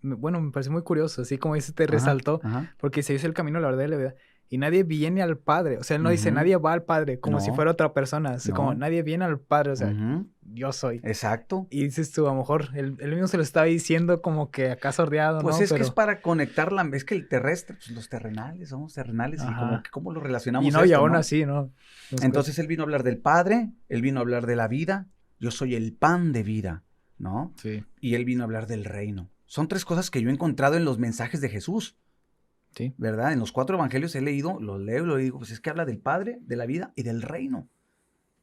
bueno, me pareció muy curioso, así como dice, te
Ajá,
resaltó,
ajá.
porque se hizo el camino, la verdad y la vida, y nadie viene al Padre, o sea, él no dice,
Ujú.
nadie va al Padre, como si
No,
fuera otra persona, es como,
no.
nadie viene al Padre, o sea,
Ujú.
yo soy.
Exacto.
Y dices tú, a lo mejor, él mismo se lo estaba diciendo como que acá sordeado,
Pues
¿no?
es que es
Pero,
para conectar es que el terrestre, pues los terrenales, somos terrenales y como
ajá,
que cómo lo
y
relacionamos
no, y
esto,
aún
¿no?
así, ¿no? Nos cuesta.
Entonces él vino a hablar del Padre, él vino a hablar de la vida, yo soy el pan de vida, ¿no?
Sí,
Y él vino a hablar del reino. Son tres cosas que yo he encontrado en los mensajes de Jesús,
sí.
¿verdad? En los 4 evangelios he leído, los leo y lo digo, pues es que habla del Padre, de la vida y del reino.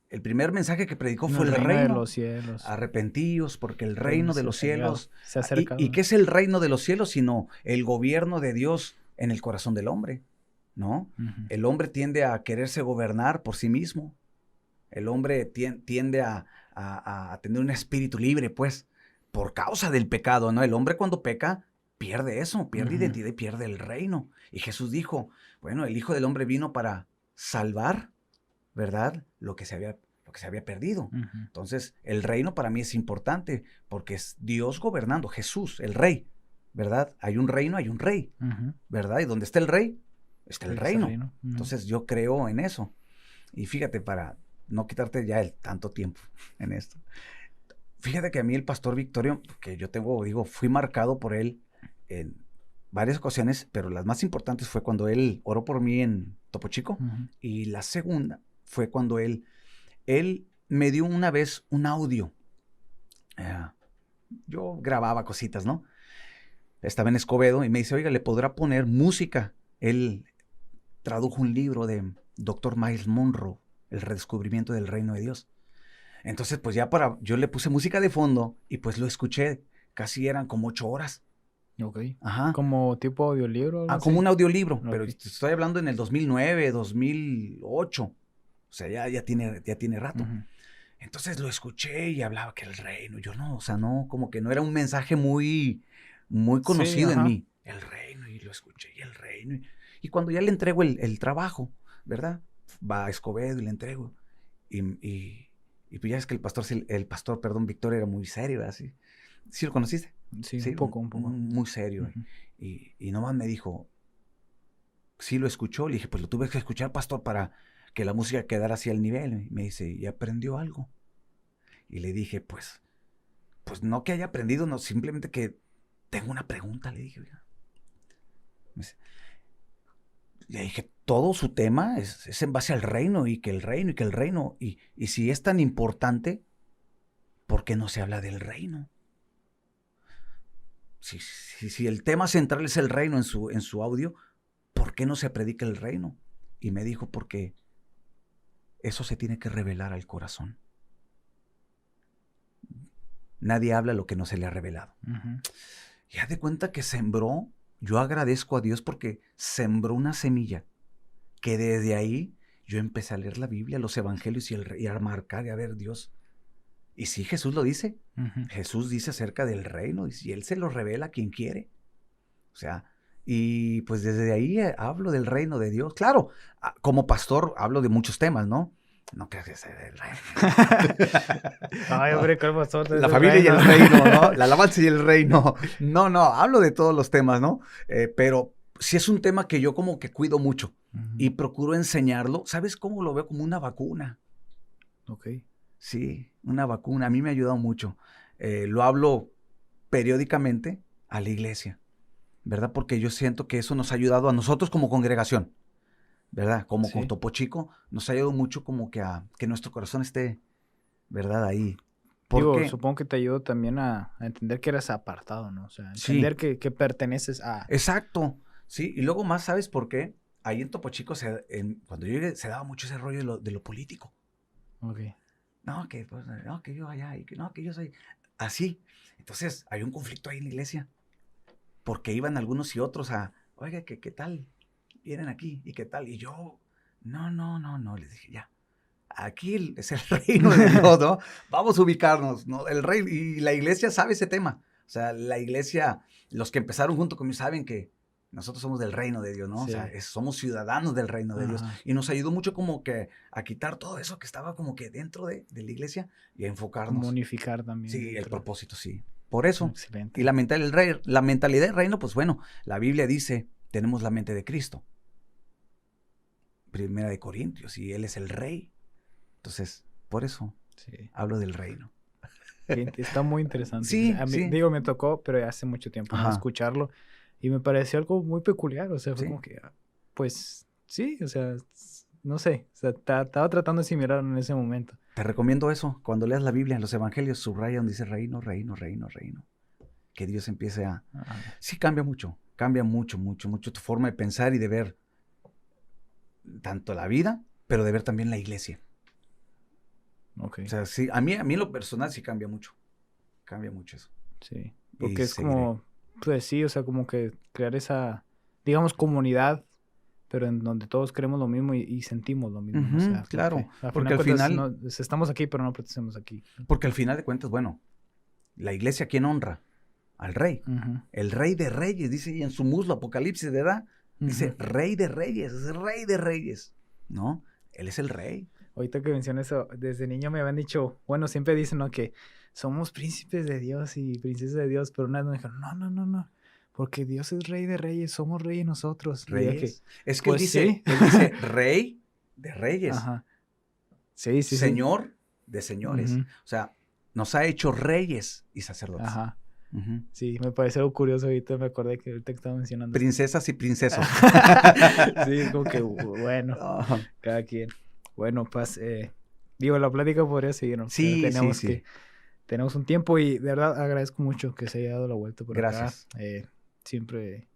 El primer mensaje que predicó
En
fue
el
el
reino de
reino.
los cielos,
Arrepentíos, porque el
el reino
reino de
se
los
ha llegado,
cielos.
se ha
¿Y
acercado,
qué
¿no?
es el reino de los cielos? Sino el gobierno de Dios en el corazón del hombre, ¿no?
Ujú.
El hombre tiende a quererse gobernar por sí mismo. El hombre tiende a tener un espíritu libre, pues, por causa del pecado, ¿no? El hombre cuando peca pierde eso, pierde
Ujú.
identidad y pierde el reino. Y Jesús dijo, bueno, el Hijo del Hombre vino para salvar, ¿verdad? Lo que se había perdido.
Ujú.
Entonces, el reino para mí es importante porque es Dios gobernando, Jesús, el rey, ¿verdad? Hay un reino, hay un rey,
Ujú.
¿verdad? Y donde está el rey, está el
Ahí está el
reino.
reino. Ujú.
Entonces, yo creo en eso. Y fíjate, para no quitarte ya el tanto tiempo en esto. Fíjate que a mí el pastor Victorio, que yo fui marcado por él en varias ocasiones, pero las más importantes fue cuando él oró por mí en Topo Chico.
Ujú.
Y la segunda fue cuando él me dio una vez un audio. Eh, yo grababa cositas, ¿no? Estaba en Escobedo y me dice, oiga, ¿le podrá poner música? Él tradujo un libro de Dr. Miles Monroe, El redescubrimiento del reino de Dios. Entonces, pues yo le puse música de fondo y pues lo escuché. Casi eran como 8 horas.
Ok.
Ajá.
Como tipo audiolibro o algo
Como
así.
un audiolibro, pero
Ok.
estoy hablando en el 2009, 2008. O sea, ya tiene rato.
Ujú.
Entonces lo escuché y hablaba que el reino. Yo no, o sea, no, como que no era un mensaje muy
Sí,
conocido en
ajá.
mí. El reino, y lo escuché, y el reino. Y cuando ya le entrego el trabajo, ¿verdad? Va a Escobedo y le entrego. Y pues ya es que el pastor, perdón, Víctor era muy serio, así. ¿Sí lo conociste?
Sí,
Sí,
un poco, un poco.
muy serio.
Ujú.
Y nomás me dijo, sí lo escuchó. Le dije, pues lo tuve que escuchar, pastor, para que la música quedara así al nivel. Y me dice, ¿y aprendió algo? Y le dije, pues no que haya aprendido, no, simplemente que tengo una pregunta, le dije. Oiga. Me dice, le dije, todo su tema es en base al reino y que el reino y que el reino. Y si es tan importante, ¿por qué no se habla del reino? Si el tema central es el reino en su audio, ¿por qué no se predica el reino? Y me dijo, porque eso se tiene que revelar al corazón. Nadie habla lo que no se le ha revelado.
Ujú.
Y haz de cuenta que sembró, yo agradezco a Dios porque sembró una semilla, que desde ahí yo empecé a leer la Biblia, los evangelios y a marcar y a ver Dios. Y sí, Jesús lo dice.
Ujú.
Jesús dice acerca del reino y Él se lo revela a quien quiere. O sea, y pues desde ahí hablo del reino de Dios. Claro, como pastor hablo de muchos temas, ¿no? No creas que sea del reino.
Ay,
No,
hombre, ¿cuál pastor
la
del
familia y
reino?
el reino, ¿no? La alabanza y el reino. No, hablo de todos los temas, ¿no? Pero sí es un tema que yo como que cuido mucho y
Ujú.
procuro enseñarlo. ¿Sabes cómo lo veo? Como una vacuna.
Ok.
Sí. una vacuna. A mí me ha ayudado mucho. Lo hablo periódicamente a la iglesia, ¿verdad? Porque yo siento que eso nos ha ayudado a nosotros como congregación, ¿verdad? Como
Sí.
Topo Chico, nos ha ayudado mucho como que a que nuestro corazón esté, ¿verdad? Ahí.
Digo,
Porque,
supongo que te ayudó también a entender que eras apartado, ¿no? O sea,
sí,
entender que perteneces a...
exacto, sí. Y luego más, ¿sabes por qué? Ahí en Topo Chico, cuando yo llegué, se daba mucho ese rollo de lo político.
Ok.
No, que, pues, no, que yo allá, y que no, que yo soy así. Entonces, hay un conflicto ahí en la iglesia. Porque iban algunos y otros oiga, ¿qué tal? Vienen aquí, ¿y qué tal? Y yo, no, les dije, ya. Aquí es el reino de Dios, ¿no? Vamos a ubicarnos, ¿no? El rey, y la iglesia sabe ese tema. O sea, la iglesia, los que empezaron junto conmigo saben que nosotros somos del reino de Dios, ¿no?
Sí.
O sea, somos ciudadanos del reino de Dios.
Ajá.
Y nos ayudó mucho como que a quitar todo eso que estaba como que dentro de la iglesia y a
Como
enfocarnos.
unificar también
Sí, el
dentro.
propósito, sí. Por eso. Y
Excelente.
la mentalidad del reino, pues bueno, la Biblia dice, tenemos la mente de Cristo. Primera de Corintios, y Él es el rey. Entonces, por eso
Sí.
hablo del reino.
Está muy interesante. O
Sí,
sea, a mí,
sí.
digo, me tocó, pero hace mucho tiempo, ¿no?
Ajá.
Escucharlo. Y me pareció algo muy peculiar. O sea, fue
Sí.
como que, pues, sí, o sea, no sé. O sea, estaba tratando de asimilarlo en ese momento.
Te recomiendo eso. Cuando leas la Biblia, en los evangelios, subraya donde dice reino, reino, reino, reino. Que Dios empiece a...
Ajá.
Sí, cambia mucho mucho tu forma de pensar y de ver tanto la vida, pero de ver también la iglesia.
Ok.
O sea, sí, a mí en lo personal sí cambia mucho eso.
Sí.
Y
Porque es
seguiré.
como, pues sí, o sea, como que crear esa, digamos, comunidad, pero en donde todos creemos lo mismo y sentimos lo mismo, ¿no? O sea,
Claro,
al
porque
final
al
cuentas,
final,
estamos aquí, pero no pertenecemos aquí.
porque al final de cuentas, bueno, la iglesia, ¿quién honra? Al rey.
Ujú.
El rey de reyes, dice y en su muslo, Apocalipsis, ¿verdad? Dice,
Ujú.
rey de reyes, es el rey de reyes, ¿no? Él es el rey.
Ahorita que mencionas eso, desde niño me habían dicho, bueno, siempre dicen, ¿no? Que somos príncipes de Dios y princesas de Dios, pero una vez me dijeron, no, porque Dios es rey de reyes, somos reyes nosotros. Y ya que,
Reyes. Es que
pues sí.
él dice, rey de reyes,
Ajá. Sí.
señor de señores.
Ujú.
O sea, nos ha hecho reyes y sacerdotes.
Ajá.
Ujú.
Sí, me pareció algo curioso ahorita, me acordé que ahorita que estaba mencionando esto.
Princesas y princesos.
Sí, es como que, bueno,
Ajá.
cada quien. Bueno, pues, digo, la plática podría seguir, ¿no? Pero
Sí, sí, sí.
tenemos un tiempo y de verdad agradezco mucho que se haya dado la vuelta por acá.
Gracias.
Siempre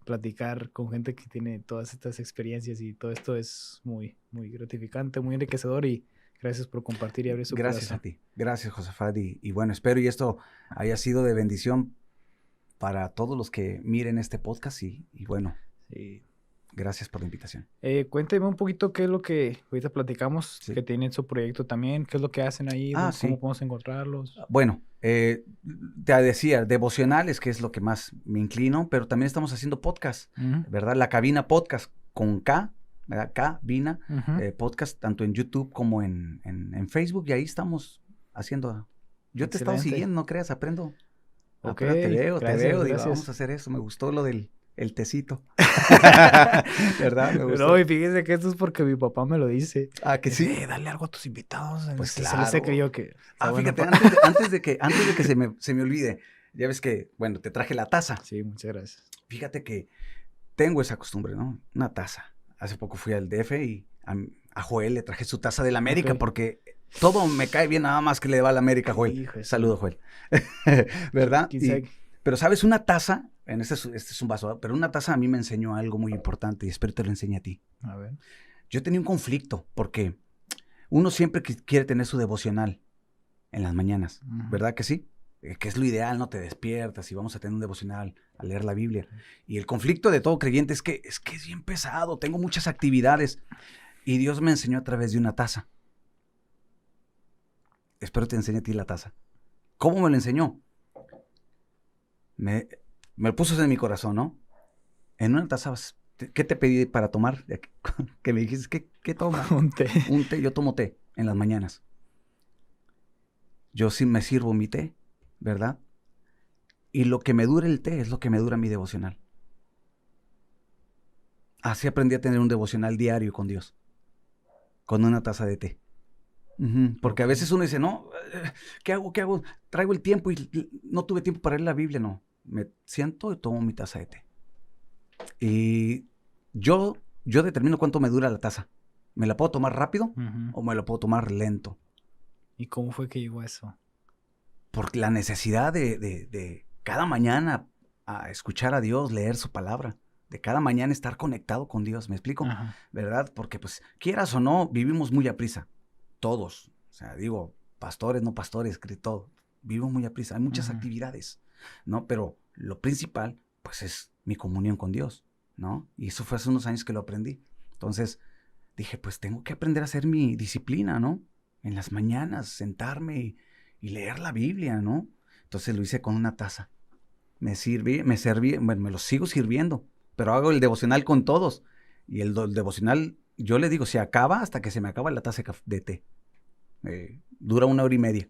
platicar con gente que tiene todas estas experiencias y todo esto es muy, muy gratificante, muy enriquecedor y gracias por compartir y abrir su
Gracias
corazón.
a ti. Gracias, Josafat. Y bueno, espero y esto haya sido de bendición para todos los que miren este podcast y bueno,
Sí.
gracias por la invitación.
Cuéntame un poquito qué es lo que ahorita platicamos,
Sí.
que tienen su proyecto también, qué es lo que hacen ahí,
Ah,
cómo
sí.
podemos encontrarlos.
Bueno, te decía, devocionales, que es lo que más me inclino, pero también estamos haciendo podcast,
Ujú,
¿verdad? La Cabina Podcast con K, ¿verdad? Cabina
ujú.
Podcast, tanto en YouTube como en Facebook, y ahí estamos haciendo. Yo te he estado
Excelente.
siguiendo, no creas, aprendo.
Ok,
Apenas te veo, digo,
gracias.
vamos a hacer eso, me gustó lo del el tecito. ¿Verdad? Me gustó.
No, y fíjese que esto es porque mi papá me lo dice.
Ah, que sí.
Dice, dale algo a tus invitados.
Pues
Se les
claro.
ha creído que está bueno
Fíjate,
pa-
antes de que se me olvide, ya ves que, bueno, te traje la taza.
Sí, muchas gracias.
Fíjate que tengo esa costumbre, ¿no? Una taza. Hace poco fui al DF y a Joel le traje su taza del América
Ok.
porque todo me cae bien nada más que le va al América, Joel.
Hijo de su-
Saludo, Joel. ¿Verdad?
¿Quién sabe?
Pero, ¿sabes? Una taza, este es un vaso, ¿verdad? Pero una taza a mí me enseñó algo muy importante y espero te lo enseñe a ti.
A ver.
Yo tenía un conflicto porque uno siempre quiere tener su devocional en las mañanas,
Ujú.
¿verdad que sí? Que es lo ideal, no te despiertas y vamos a tener un devocional a leer la Biblia. Y el conflicto de todo creyente es que es bien pesado, tengo muchas actividades y Dios me enseñó a través de una taza. Espero te enseñe a ti la taza. ¿Cómo me lo enseñó? Me lo puso en mi corazón, ¿no? En una taza, ¿qué te pedí para tomar? Que me dijiste, ¿qué toma?
Un té.
Un té, yo tomo té en las mañanas. Yo sí me sirvo mi té, ¿verdad? Y lo que me dura el té es lo que me dura mi devocional. Así aprendí a tener un devocional diario con Dios, con una taza de té. Porque a veces uno dice, no, ¿qué hago? ¿Qué hago? Traigo el tiempo y no tuve tiempo para leer la Biblia. No, me siento y tomo mi taza de té. Y yo determino cuánto me dura la taza. ¿Me la puedo tomar rápido o me la puedo tomar lento?
¿Y cómo fue que llegó a eso?
Por la necesidad de cada mañana a escuchar a Dios, leer su palabra. De cada mañana estar conectado con Dios, ¿me explico?
Ajá.
¿Verdad? Porque pues, quieras o no, vivimos muy aprisa. Todos. O sea, digo, pastores, no pastores, todo. Vivimos muy aprisa. Hay muchas actividades, ¿no? Pero lo principal, pues, es mi comunión con Dios, ¿no? Y eso fue hace unos años que lo aprendí. Entonces, dije, pues, tengo que aprender a hacer mi disciplina, ¿no? En las mañanas, sentarme y leer la Biblia, ¿no? Entonces lo hice con una taza. Me serví, bueno, me lo sigo sirviendo, pero hago el devocional con todos. Y el devocional, yo le digo, se acaba hasta que se me acaba la taza de té. Dura 1 hora y media.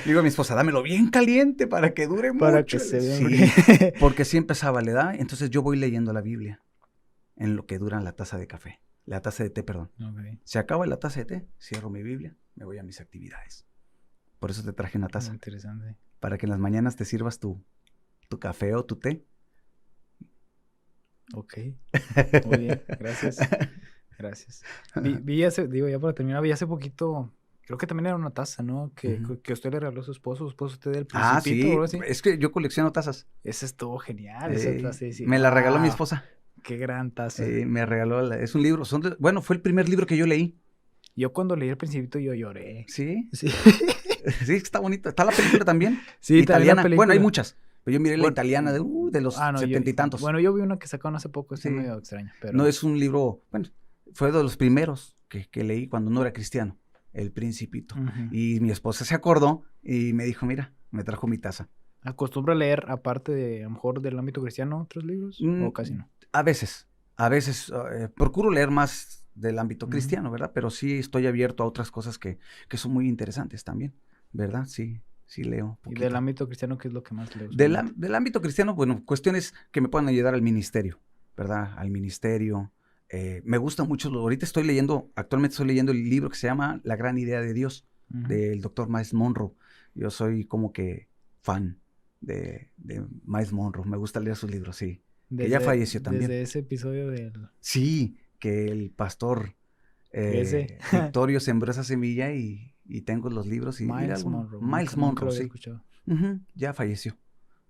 Digo a mi esposa, dámelo bien caliente para que dure
para
mucho.
Que se vea.
Sí, porque sí empezaba la edad, entonces yo voy leyendo la Biblia en lo que dura la taza de café. La taza de té, perdón.
Okay.
Se acaba la taza de té, cierro mi Biblia, me voy a mis actividades. Por eso te traje una taza.
Muy interesante.
Para que en las mañanas te sirvas tu café o tu té.
Ok. Muy bien, gracias. Gracias. Vi hace, digo, ya para terminar, vi hace poquito, creo que también era una taza, ¿no? Que usted le regaló a su esposo usted del Principito.
Sí,
o algo así.
Es que yo colecciono tazas.
Esa estuvo genial, esa taza. Sí.
Me la regaló mi esposa.
Qué gran taza.
Me regaló, es un libro, bueno, fue el primer libro que yo leí.
Yo cuando leí El Principito yo lloré.
¿Sí?
Sí.
Sí, está bonito. ¿Está la película también?
Sí,
italiana.
La película.
Bueno, hay muchas. Pero yo miré la italiana de los 70 y tantos.
Bueno, yo vi una que sacaron hace poco, está medio extraña. Pero...
No es un libro, bueno, fue de los primeros que leí cuando no era cristiano, El Principito. Y mi esposa se acordó y me dijo, mira, me trajo mi taza.
¿Acostumbra leer, aparte de, a lo mejor, del ámbito cristiano, otros libros? ¿O casi no?
A veces procuro leer más del ámbito cristiano, ¿verdad? Pero sí estoy abierto a otras cosas que son muy interesantes también, ¿verdad? Sí leo.
¿Y del ámbito cristiano qué es lo que más le gusta?
Del ámbito cristiano, bueno, cuestiones que me puedan ayudar al ministerio, ¿verdad? Al ministerio. Me gusta mucho, actualmente estoy leyendo el libro que se llama La Gran Idea de Dios, del Dr. Miles Monroe. Yo soy como que fan de Miles Monroe, me gusta leer sus libros, sí. Que ya falleció también.
Desde ese episodio del...
Sí, que el pastor Victorio sembró esa semilla y tengo los libros. Y
Miles Monroe.
Miles Monroe, sí.
Escuchado.
Ya falleció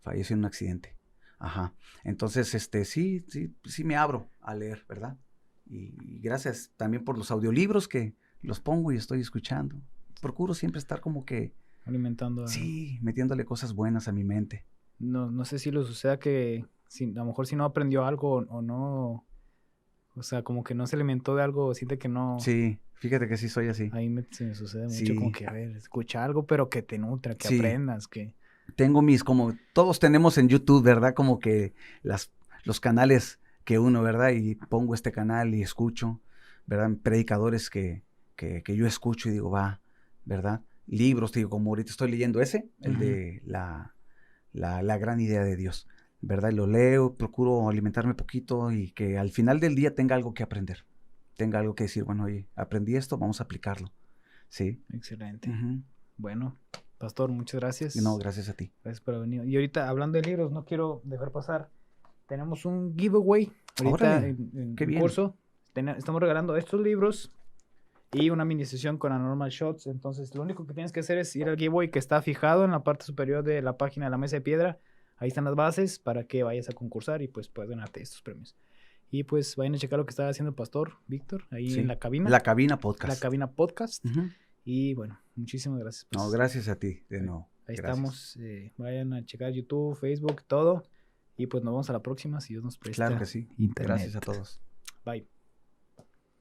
en un accidente. Ajá. Entonces, sí me abro a leer, ¿verdad? Y gracias también por los audiolibros que los pongo y estoy escuchando. Procuro siempre estar como que...
alimentando.
Sí, metiéndole cosas buenas a mi mente.
No sé si le suceda que a lo mejor si no aprendió algo o no, o sea, como que no se alimentó de algo, siente que no.
Sí, fíjate que sí soy así.
Ahí se me sucede mucho, como que, a ver, escucha algo, pero que te nutra, que aprendas, que...
Tengo como todos tenemos en YouTube, ¿verdad? Como que los canales que uno, ¿verdad? Y pongo este canal y escucho, ¿verdad? Predicadores que yo escucho y digo, va, ¿verdad? Libros, digo, como ahorita estoy leyendo el de la Gran Idea de Dios, ¿verdad? Y lo leo, procuro alimentarme poquito y que al final del día tenga algo que aprender. Tenga algo que decir, bueno, oye, aprendí esto, vamos a aplicarlo. Sí.
Excelente. Bueno, pastor, muchas gracias.
No, gracias a ti.
Gracias por haber venido. Y ahorita, hablando de libros, no quiero dejar pasar, tenemos un giveaway ahorita en curso. Estamos regalando estos libros y una mini sesión con Anormal Shots. Entonces, lo único que tienes que hacer es ir al giveaway que está fijado en la parte superior de la página de la Mesa de Piedra. Ahí están las bases para que vayas a concursar y pues puedas ganarte estos premios. Y pues vayan a checar lo que está haciendo el pastor Víctor ahí en la cabina.
La cabina podcast.
La cabina podcast. Y bueno, muchísimas gracias.
Pues, no, gracias a ti de nuevo.
Ahí estamos. Vayan a checar YouTube, Facebook, todo. Y pues nos vemos a la próxima si Dios nos presta.
Claro que sí.
Internet.
Gracias a todos.
Bye.